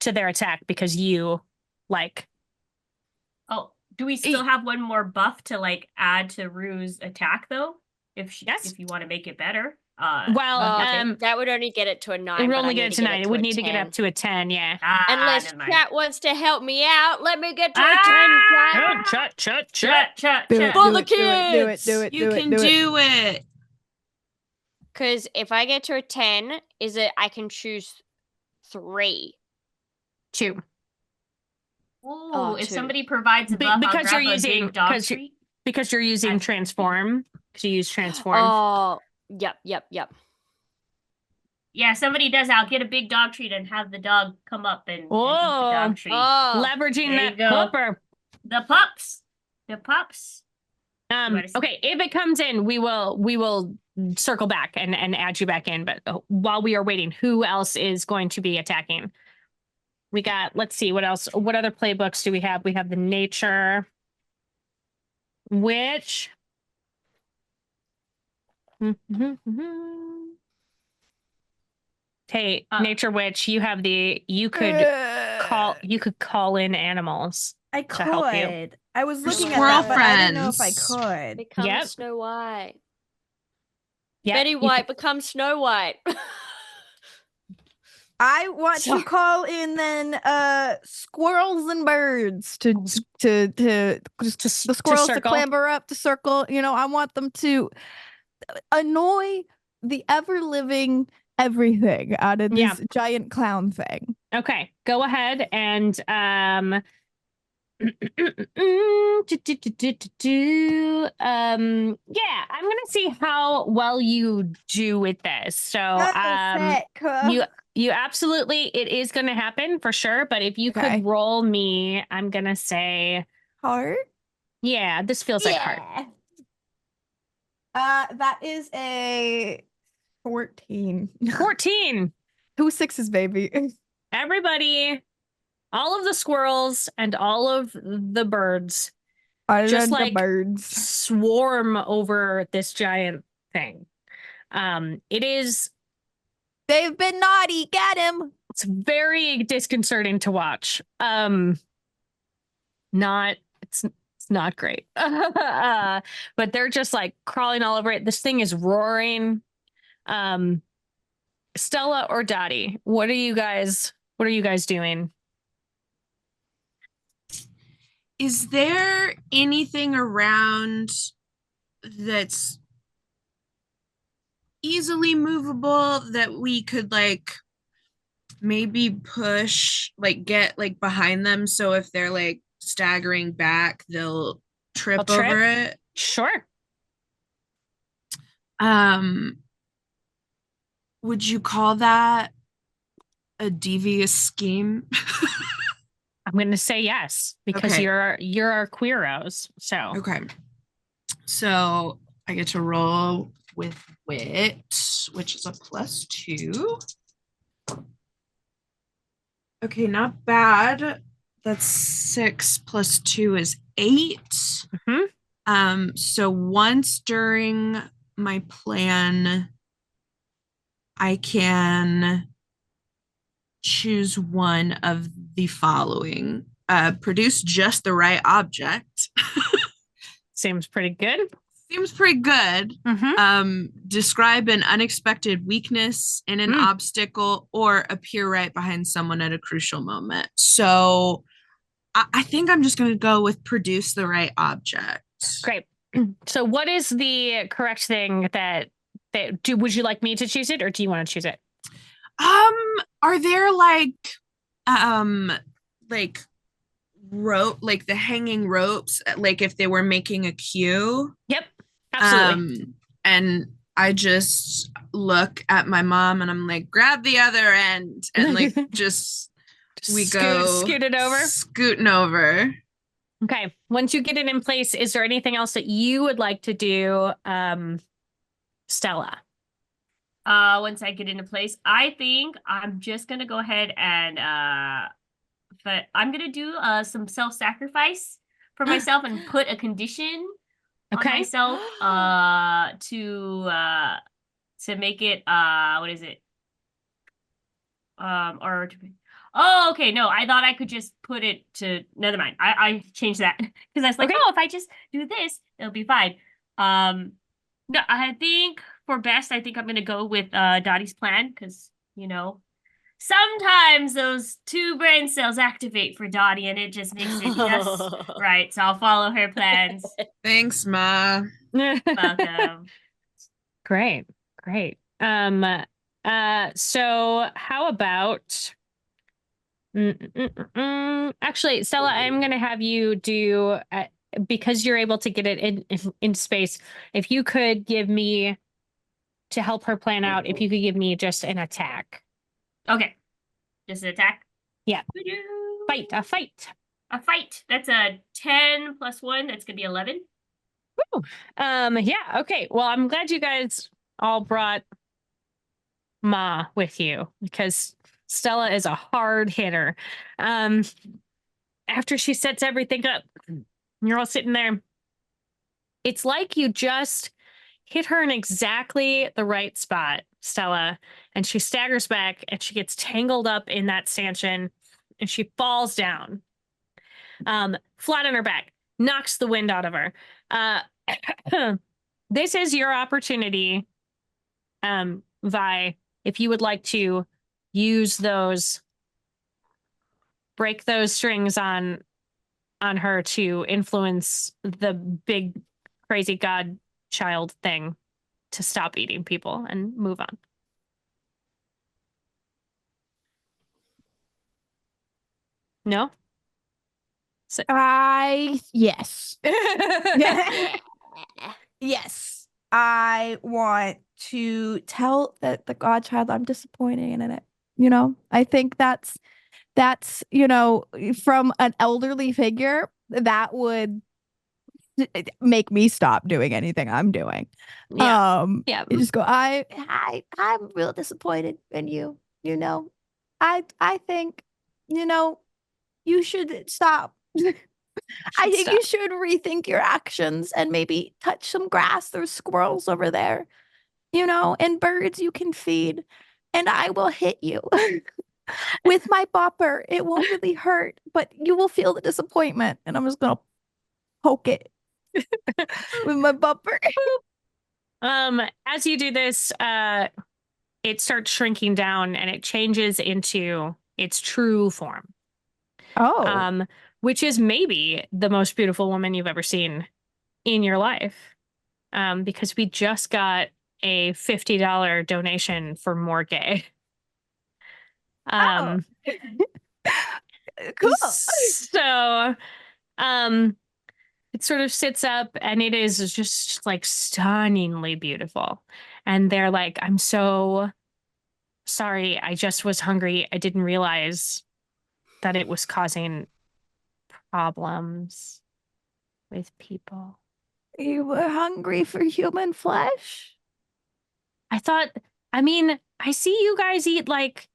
their attack because you like. Oh, do we still have one more buff to like add to Rue's attack though? If you want to make it better. That would only get it to a 9. It would but only I get it to 9. It would need to get 10. up to a 10, yeah. Unless chat wants to help me out, let me get to a 10. Chat. For the kids. Do it. You can do it. Because if I get to a 10, I can choose 3. 2. Oh, if 2. somebody provides a buff, because I'll you're grab using a big dog treat. because you're using transform. Because you use transform. Oh, yep. Yeah, somebody does. I'll get a big dog treat and have the dog come up and eat the dog treat. Leveraging There that you go. pupper. The pups. Okay, if it comes in, we will circle back and add you back in. But while we are waiting, who else is going to be attacking? We got, let's see, what else? What other playbooks do we have? We have the nature, witch. Hey, nature witch, you have you could call in animals. I to help you. could. I was looking at Squirrel that, but I didn't know if I friends. could. Become Snow White. Yep. Betty White becomes Snow White. I want to call in then squirrels and birds to the squirrels to clamber up the circle. You know, I want them to annoy the ever living everything out of this giant clown thing. Okay, go ahead and I'm gonna see how well you do with this. So you absolutely, it is gonna happen for sure, but if you could roll me, I'm gonna say hard. Yeah, this feels like hard. That is a 14. 14. 2 6s, baby. Everybody, all of the squirrels and all of the birds just like birds swarm over this giant thing. They've been naughty. Get him. It's very disconcerting to watch. It's not great. But they're just like crawling all over it. This thing is roaring. Stella or Dottie, what are you guys doing? Is there anything around that's easily movable that we could like maybe push, like get like behind them so if they're like staggering back, they'll trip over it? Sure. Would you call that a devious scheme? I'm going to say yes because you're our queeros. So So I get to roll with wit, which is a +2. Okay, not bad. That's 6 plus 2 is 8. So once during my plan, I can choose one of the following. Produce just the right object. Seems pretty good. Seems pretty good. Describe an unexpected weakness in an obstacle or appear right behind someone at a crucial moment. So I think I'm just going to go with produce the right object. Great. So what is the correct thing that would you like me to choose it or do you want to choose it? Are there like rope, like the hanging ropes, like if they were making a queue? Yep, absolutely. And I just look at my mom and I'm like, grab the other end, and like just we go scooting over. Scooting over. Okay. Once you get it in place, is there anything else that you would like to do, Stella? Once I get into place, I think I'm just gonna go ahead and but I'm gonna do some self-sacrifice for myself and put a condition on myself to make it what is it? Or to, oh, okay, no, I thought I could just put it to, never mind. I changed that because I was like, oh, if I just do this, it'll be fine. No, I think for best, I think I'm gonna go with Dottie's plan because, you know, sometimes those 2 brain cells activate for Dottie and it just makes it just right. So I'll follow her plans. Thanks, Ma. Welcome. Great. So how about actually, Stella, I'm going to have you do because you're able to get it in space. If you could give me to help her plan out, if you could give me just an attack. Okay. Just an attack? Yeah. A fight. That's a 10 plus 1. That's going to be 11. Woo. Yeah. Okay. Well, I'm glad you guys all brought Ma with you because Stella is a hard hitter. After she sets everything up, you're all sitting there. It's like you just hit her in exactly the right spot, Stella, and she staggers back and she gets tangled up in that stanchion and she falls down, flat on her back, knocks the wind out of her. This is your opportunity, Vi, if you would like to use those, break those strings on her to influence the big crazy god child thing to stop eating people and move on. No? So Yes. Yes. I want to tell the godchild I'm disappointed in it. You know, I think that's, you know, from an elderly figure, that would make me stop doing anything I'm doing. Yeah. You just go, I'm real disappointed in you, you know. I think, you know, you should stop. I think you should rethink your actions and maybe touch some grass. There's squirrels over there, you know, and birds you can feed. And I will hit you with my bopper. It won't really hurt, but you will feel the disappointment. And I'm just going to poke it with my bopper. As you do this, it starts shrinking down and it changes into its true form. Oh. Which is maybe the most beautiful woman you've ever seen in your life. Because we just got a $50 donation for more gay. Cool. So, it sort of sits up and it is just like stunningly beautiful. And they're like, I'm so sorry. I just was hungry. I didn't realize that it was causing problems with people. You were hungry for human flesh? I thought, I mean, I see you guys eat like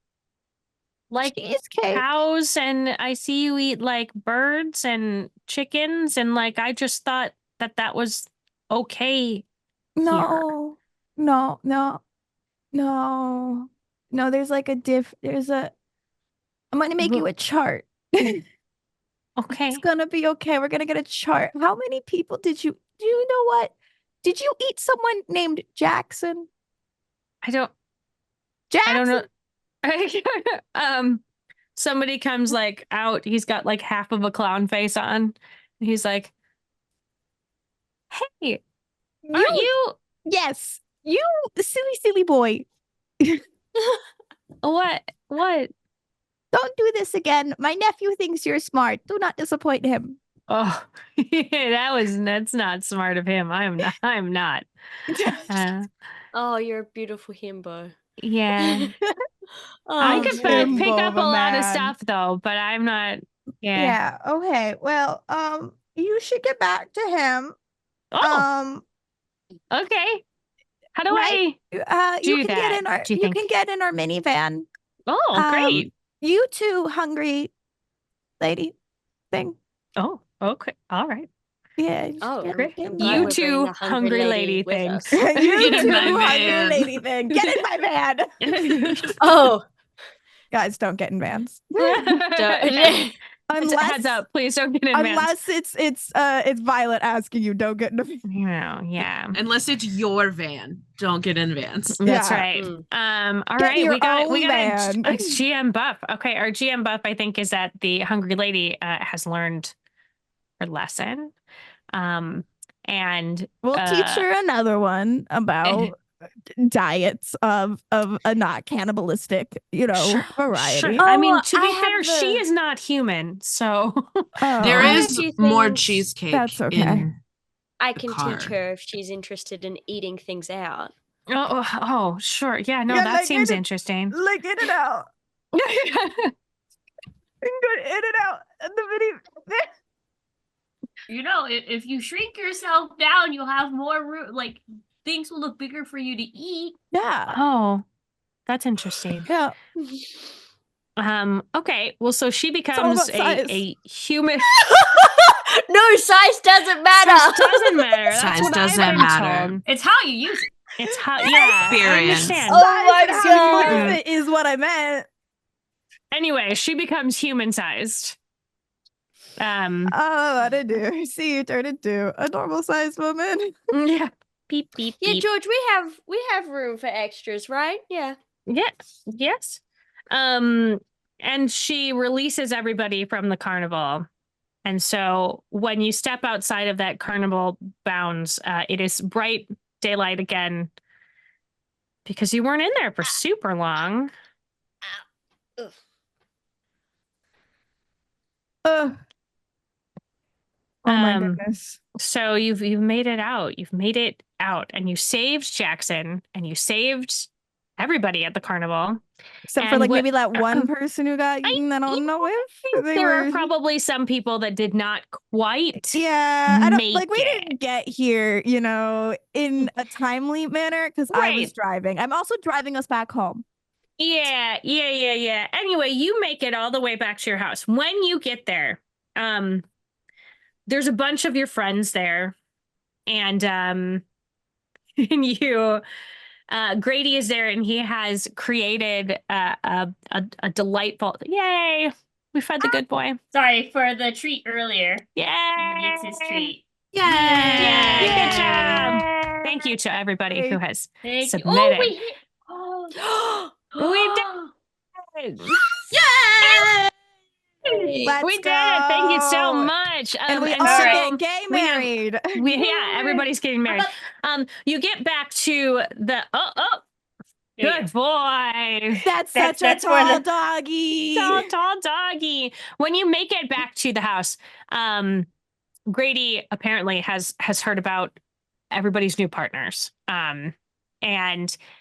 like cheesecake. cows, and I see you eat like birds and chickens, and like I just thought that was okay. No, no, no, no, no. There's like I'm gonna make you a chart. Okay. It's gonna be okay. We're gonna get a chart. How many people do you know what? Did you eat someone named Jackson? I don't know. Somebody comes like out. He's got like half of a clown face on. And he's like, "Hey, aren't you? Yes, you silly boy. What? What? Don't do this again. My nephew thinks you're smart. Do not disappoint him." Oh, that's not smart of him. I'm not. Oh, you're a beautiful himbo. Yeah. Oh, I could man. pick Himbo up of a a lot of man. stuff though, but I'm not. Yeah. Yeah. Okay. Well, you should get back to him. Oh, okay. How do Right. I You do can that? get in our do you you think? can get in our minivan. Oh, great. You too, hungry lady thing. Oh, okay. All right. Yeah. You should Oh, get Great. in You we're there. bringing two a hungry lady with thing. us. You Get in too, my hungry van. lady thing. Get in my van. Oh, Guys, don't get in vans. don't- Heads up, please don't get in vans. Unless it's Violet asking you, don't get in a van. You know, yeah. Unless it's your van, don't get in vans. That's Yeah. right. All Get right, your we got own a van. GM buff. Okay, our GM buff I think is that the hungry lady has learned her lesson. And We'll teach her another one about diets of a not cannibalistic, variety. Sure. Oh, I mean, to I be fair, have she the- is not human, so There I have a is few more things. cheesecake That's okay. in I the can car. teach her if she's interested in eating things out. oh, sure. Yeah, no, Yeah, that like seems in it- interesting. Like in and out. Good in and out. And the video. You know, if you shrink yourself down, you'll have more room. Like things will look bigger for you to eat. Yeah. Oh, that's interesting. Yeah. Okay, well, so she all becomes about size. a human. No, size doesn't matter. Size doesn't matter. That's Size what doesn't I've been matter. told. It's how you use it. It's how, yeah, I Experience. understand. Oh Size my and how you God. use it is what I meant. Anyway, she becomes human-sized. Oh, what to do? See you turn into a normal sized woman. Yeah. Beep, beep, Yeah, beep. George, we have room for extras, right? Yeah. Yes. And she releases everybody from the carnival. And so when you step outside of that carnival bounds, it is bright daylight again because you weren't in there for super long. Ugh. Oh my Um, goodness. So you've made it out. You've made it out, and you saved Jackson, and you saved everybody at the carnival. Except for and like what- maybe that one person who got eaten. I don't know if they There were. are probably some people that did not quite. Yeah, I don't make like we it. didn't get here, in a timely manner because I was Right. driving. I'm also driving us back home. Yeah. Anyway, you make it all the way back to your house. When you get there, there's a bunch of your friends there, and and you. Grady is there, and he has created a delightful. Yay! We fed the good boy. Sorry for the treat earlier. Yay! He gets his treat. Yay! Good job! Thank you to everybody who has Thank you. submitted. Oh, we hit. Oh, We did. Yay! Let's We did it! Thank you so go. much. And we and all so get gay we have- married. everybody's getting married. You get back to the good boy. That's such that's a where tall the- doggy. Tall doggy. When you make it back to the house, Grady apparently has heard about everybody's new partners. And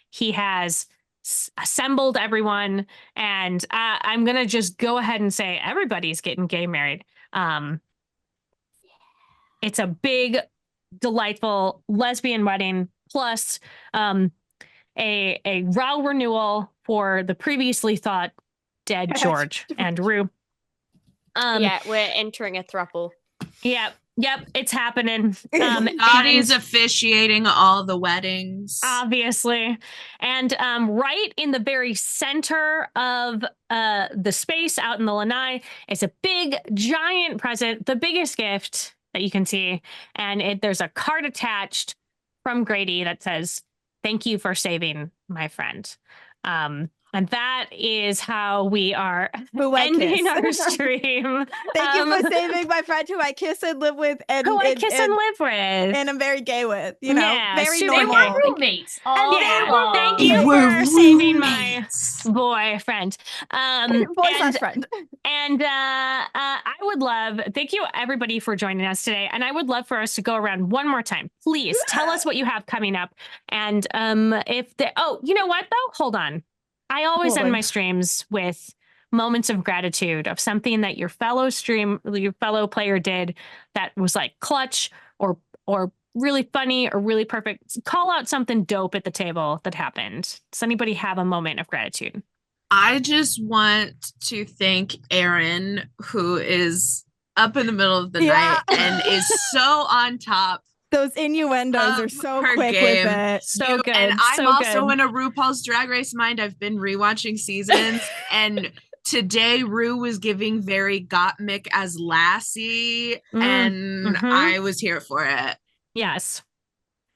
he has assembled everyone, and I'm gonna just go ahead and say everybody's getting gay married. It's a big, delightful lesbian wedding, plus a vow renewal for the previously thought dead George and Rue. Yeah, we're entering a throuple. Yep, it's happening. Dottie's officiating all the weddings. Obviously. And right in the very center of the space out in the lanai is a big, giant present, the biggest gift that you can see. And there's a card attached from Grady that says, "Thank you for saving my friend." And that is how we are ending our stream. Thank you for saving my friend who I kiss and live with, and and I'm very gay with. You know, very normal. They were roommates. Thank you for saving my boyfriend. Boy/friend. And I would love, thank you everybody for joining us today. And I would love for us to go around one more time. Please tell us what you have coming up. And you know what though? Hold on. I always end my streams with moments of gratitude of something that your fellow player did that was like clutch or really funny or really perfect. Call out something dope at the table that happened. Does anybody have a moment of gratitude? I just want to thank Erin, who is up in the middle of the night and is so on top. Those innuendos are so quick with it. So good. And I'm also in a RuPaul's Drag Race mind. I've been rewatching seasons, and today Rue was giving very Gottmik as Lassie, and I was here for it. Yes.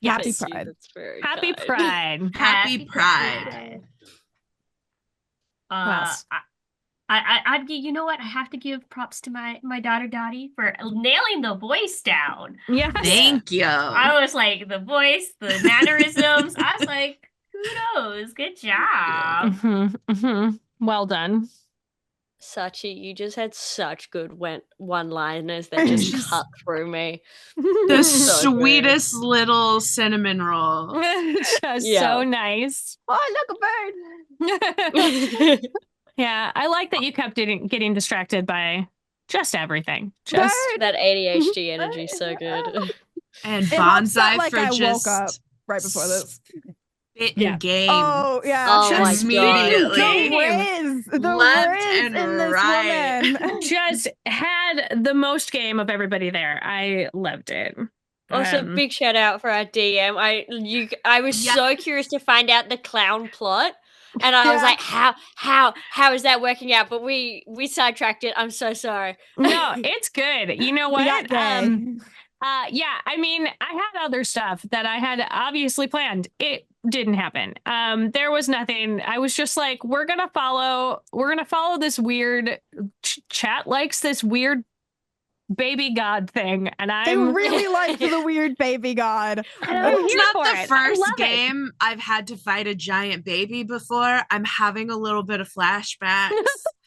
Happy Pride. Happy Pride. Happy Pride. You know what? I have to give props to my daughter Dottie for nailing the voice down. Yes. Thank you. I was like, the voice, the mannerisms. I was like, kudos. Good job. Well done. Sachi, you just had such good one-liners that just cut through me. The sweetest little cinnamon roll. Just so nice. Oh, look, a bird. Yeah, I like that you kept getting distracted by just everything. Just that ADHD energy, so good. And bonsai like for I just woke up right before this. Spitting game. Oh yeah, oh just immediately. The Left Riz and in this right. woman. Just had the most game of everybody there. I loved it. Also, big shout out for our DM. I was so curious to find out the clown plot. And I was like, how is that working out? But we sidetracked it. I'm so sorry. No, it's good. You know what? I mean, I had other stuff that I had obviously planned. It didn't happen. There was nothing. I was just like, we're gonna follow this weird chat likes this weird baby god thing, and I really like the weird baby god. It's not the first game I've had to fight a giant baby before. I'm having a little bit of flashbacks.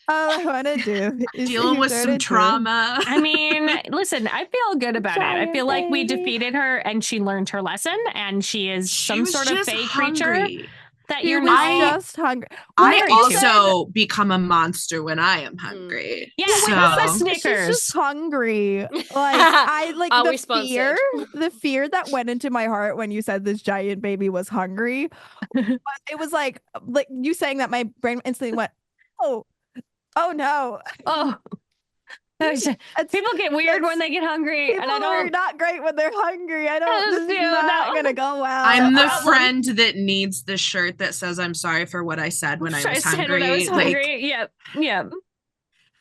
All I want to do is dealing with some trauma. I mean, listen, I feel good about it. I feel like we defeated her and she learned her lesson, and she is some sort of fey creature. That you're not just hungry. I also become a monster when I am hungry. Yeah, so Snickers. She's just hungry. Like I like the fear that went into my heart when you said this giant baby was hungry. It was like you saying that, my brain instantly went, oh no. Oh. People get weird when they get hungry, and I don't. Not great when they're hungry. I don't. This is not gonna go well. I'm the friend that needs the shirt that says "I'm sorry for what I said when I was hungry." Yep.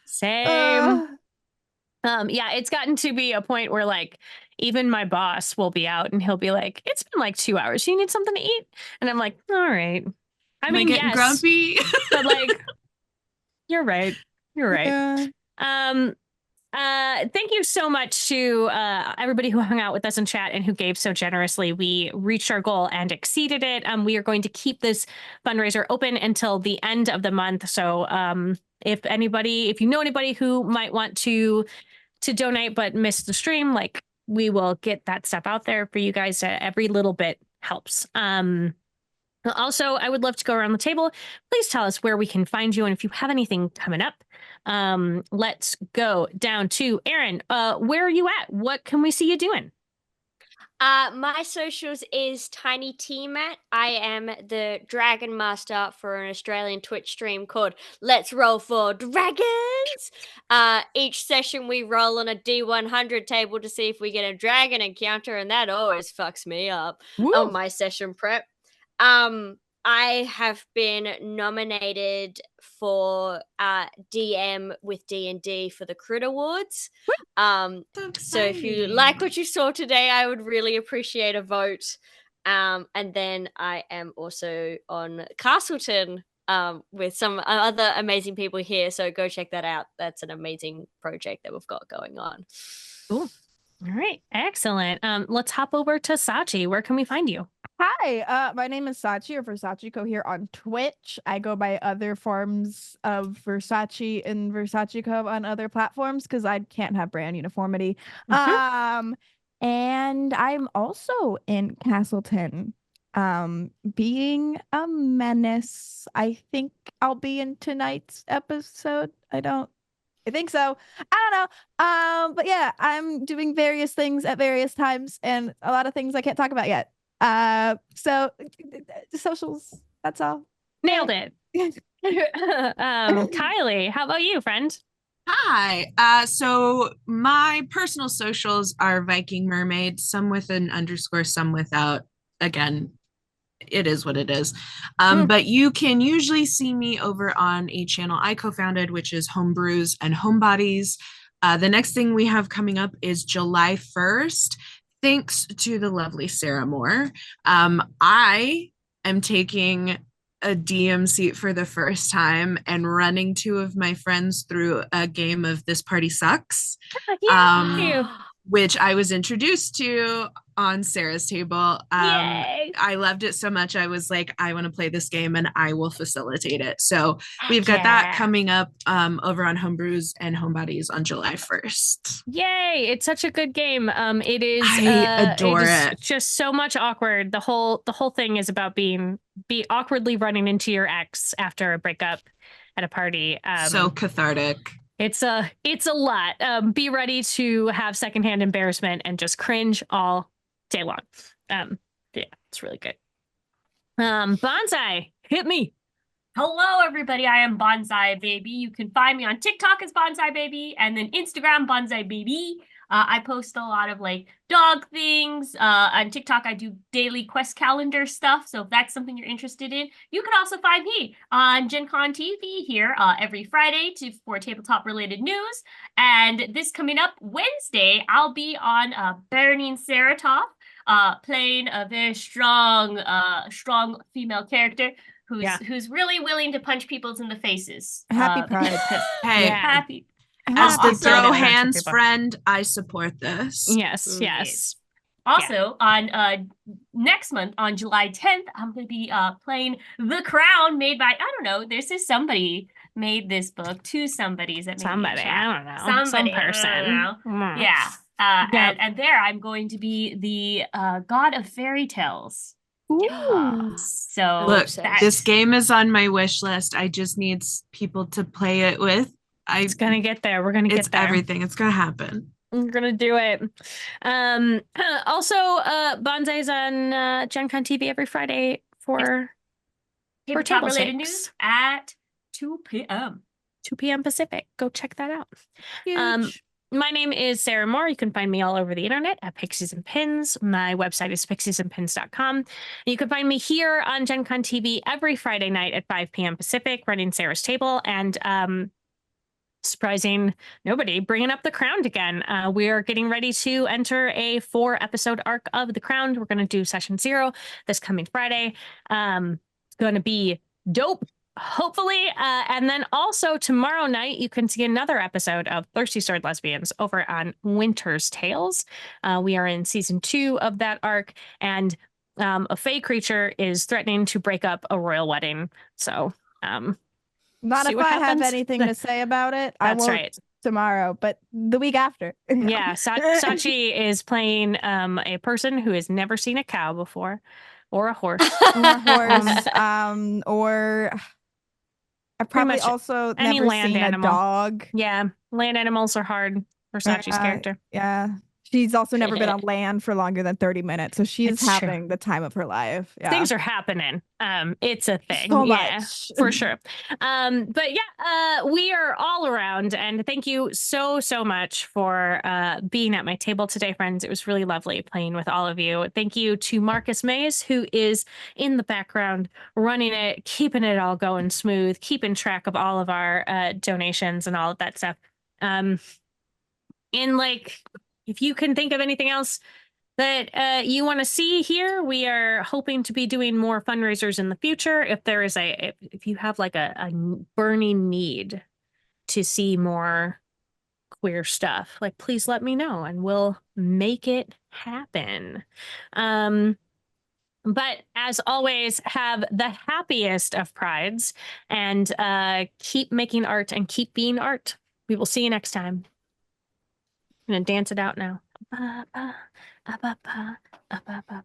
Same. Yeah, it's gotten to be a point where like even my boss will be out and he'll be like, "It's been like 2 hours. You need something to eat?" And I'm like, "All right." I mean, getting grumpy, but like, you're right. Yeah. Thank you so much to everybody who hung out with us in chat and who gave so generously. We reached our goal and exceeded it. We are going to keep this fundraiser open until the end of the month. So if you know anybody who might want to donate but miss the stream, like, we will get that stuff out there for you guys. Every little bit helps. Also, I would love to go around the table. Please tell us where we can find you and if you have anything coming up. Let's go down to Erin. Where are you at? What can we see you doing? My socials is Tiny T-Mat. I am the Dragon Master for an Australian Twitch stream called Let's Roll for Dragons. Each session we roll on a D100 table to see if we get a dragon encounter, and that always fucks me up on my session prep. I have been nominated for DM with D&D for the Crit Awards. So if you like what you saw today, I would really appreciate a vote. And then I am also on Castleton with some other amazing people here. So go check that out. That's an amazing project that we've got going on. Cool. All right. Excellent. Let's hop over to Sachi. Where can we find you? Hi, my name is Sachi or VersaceCo here on Twitch. I go by other forms of Versace and VersaceCo on other platforms because I can't have brand uniformity. And I'm also in Castleton, being a menace. I think I'll be in tonight's episode. I think so. I don't know. But yeah, I'm doing various things at various times and a lot of things I can't talk about yet. So socials, that's all. Nailed it. Kylie, how about you, friend? Hi. So my personal socials are Viking Mermaid, some with an underscore, some without. Again, it is what it is. But you can usually see me over on a channel I co-founded, which is Homebrews and Homebodies. The next thing we have coming up is July 1st. Thanks to the lovely Sarah Moore. I am taking a DM seat for the first time and running 2 of my friends through a game of This Party Sucks, which I was introduced to on Sarah's table. I loved it so much. I was like, I want to play this game and I will facilitate it. So we've got that coming up over on Homebrews and Homebodies on July 1st. Yay. It's such a good game. It is I adore it. Just so much awkward. The whole thing is about be awkwardly running into your ex after a breakup at a party. So cathartic. It's a lot. Be ready to have secondhand embarrassment and just cringe all day long. Yeah, it's really good. Bonsai, hit me. Hello, everybody. I am Bonsai Baby. You can find me on TikTok as Bonsai Baby and then Instagram Bonsai Baby. I post a lot of like dog things. On TikTok, I do daily quest calendar stuff. So if that's something you're interested in, you can also find me on Gen Con TV here every Friday for tabletop related news. And this coming up Wednesday, I'll be on Burning Ceratop, playing a very strong female character who's really willing to punch people in the faces. Happy Pride. Hey, happy. As the throw hands friend, I support this. Yes. Also, on next month, on July 10th, I'm going to be playing The Crown, made by, I don't know, somebody made this book, 2 somebodies that made I don't know. Some person. I don't know. Yeah. And there I'm going to be the god of fairy tales. So look, this game is on my wish list. I just need people to play it with. It's gonna get there. We're gonna get there. It's everything. It's gonna happen. We're gonna do it. Also, Bonsai's on Gen Con TV every Friday for table related news at 2 p.m. 2 p.m. Pacific. Go check that out. Huge. My name is Sarah Moore. You can find me all over the internet at Pixies and Pins. My website is pixiesandpins.com. And you can find me here on Gen Con TV every Friday night at 5 p.m. Pacific, running Sarah's Table. And surprising nobody, bringing up The Crown again. We are getting ready to enter a 4-episode arc of The Crown. We're going to do session 0 this coming Friday. It's going to be dope, hopefully. And then also tomorrow night, you can see another episode of Thirsty Sword Lesbians over on Winter's Tales. We are in season 2 of that arc, and a fae creature is threatening to break up a royal wedding. So, not if I have anything to say about it. I won't tomorrow, but the week after. Yeah, Sachi is playing a person who has never seen a cow before, or a horse, or I've probably also never seen a dog. Yeah, land animals are hard for Sachi's character. Yeah, she's also never been on land for longer than 30 minutes. So she's It's true. having the time of her life. Yeah. Things are happening. It's a thing. So Yeah, much. for sure. But yeah, we are all around, and thank you so much for being at my table today, friends. It was really lovely playing with all of you. Thank you to Marcus Mays, who is in the background running it, keeping it all going smooth, keeping track of all of our donations and all of that stuff. And like, if you can think of anything else that you want to see here, we are hoping to be doing more fundraisers in the future. If there is if you have like a burning need to see more queer stuff, like, please let me know and we'll make it happen. But as always, have the happiest of prides, and keep making art and keep being art. We will see you next time. I'm gonna dance it out now. Ba, ba, ba, ba, ba, ba, ba.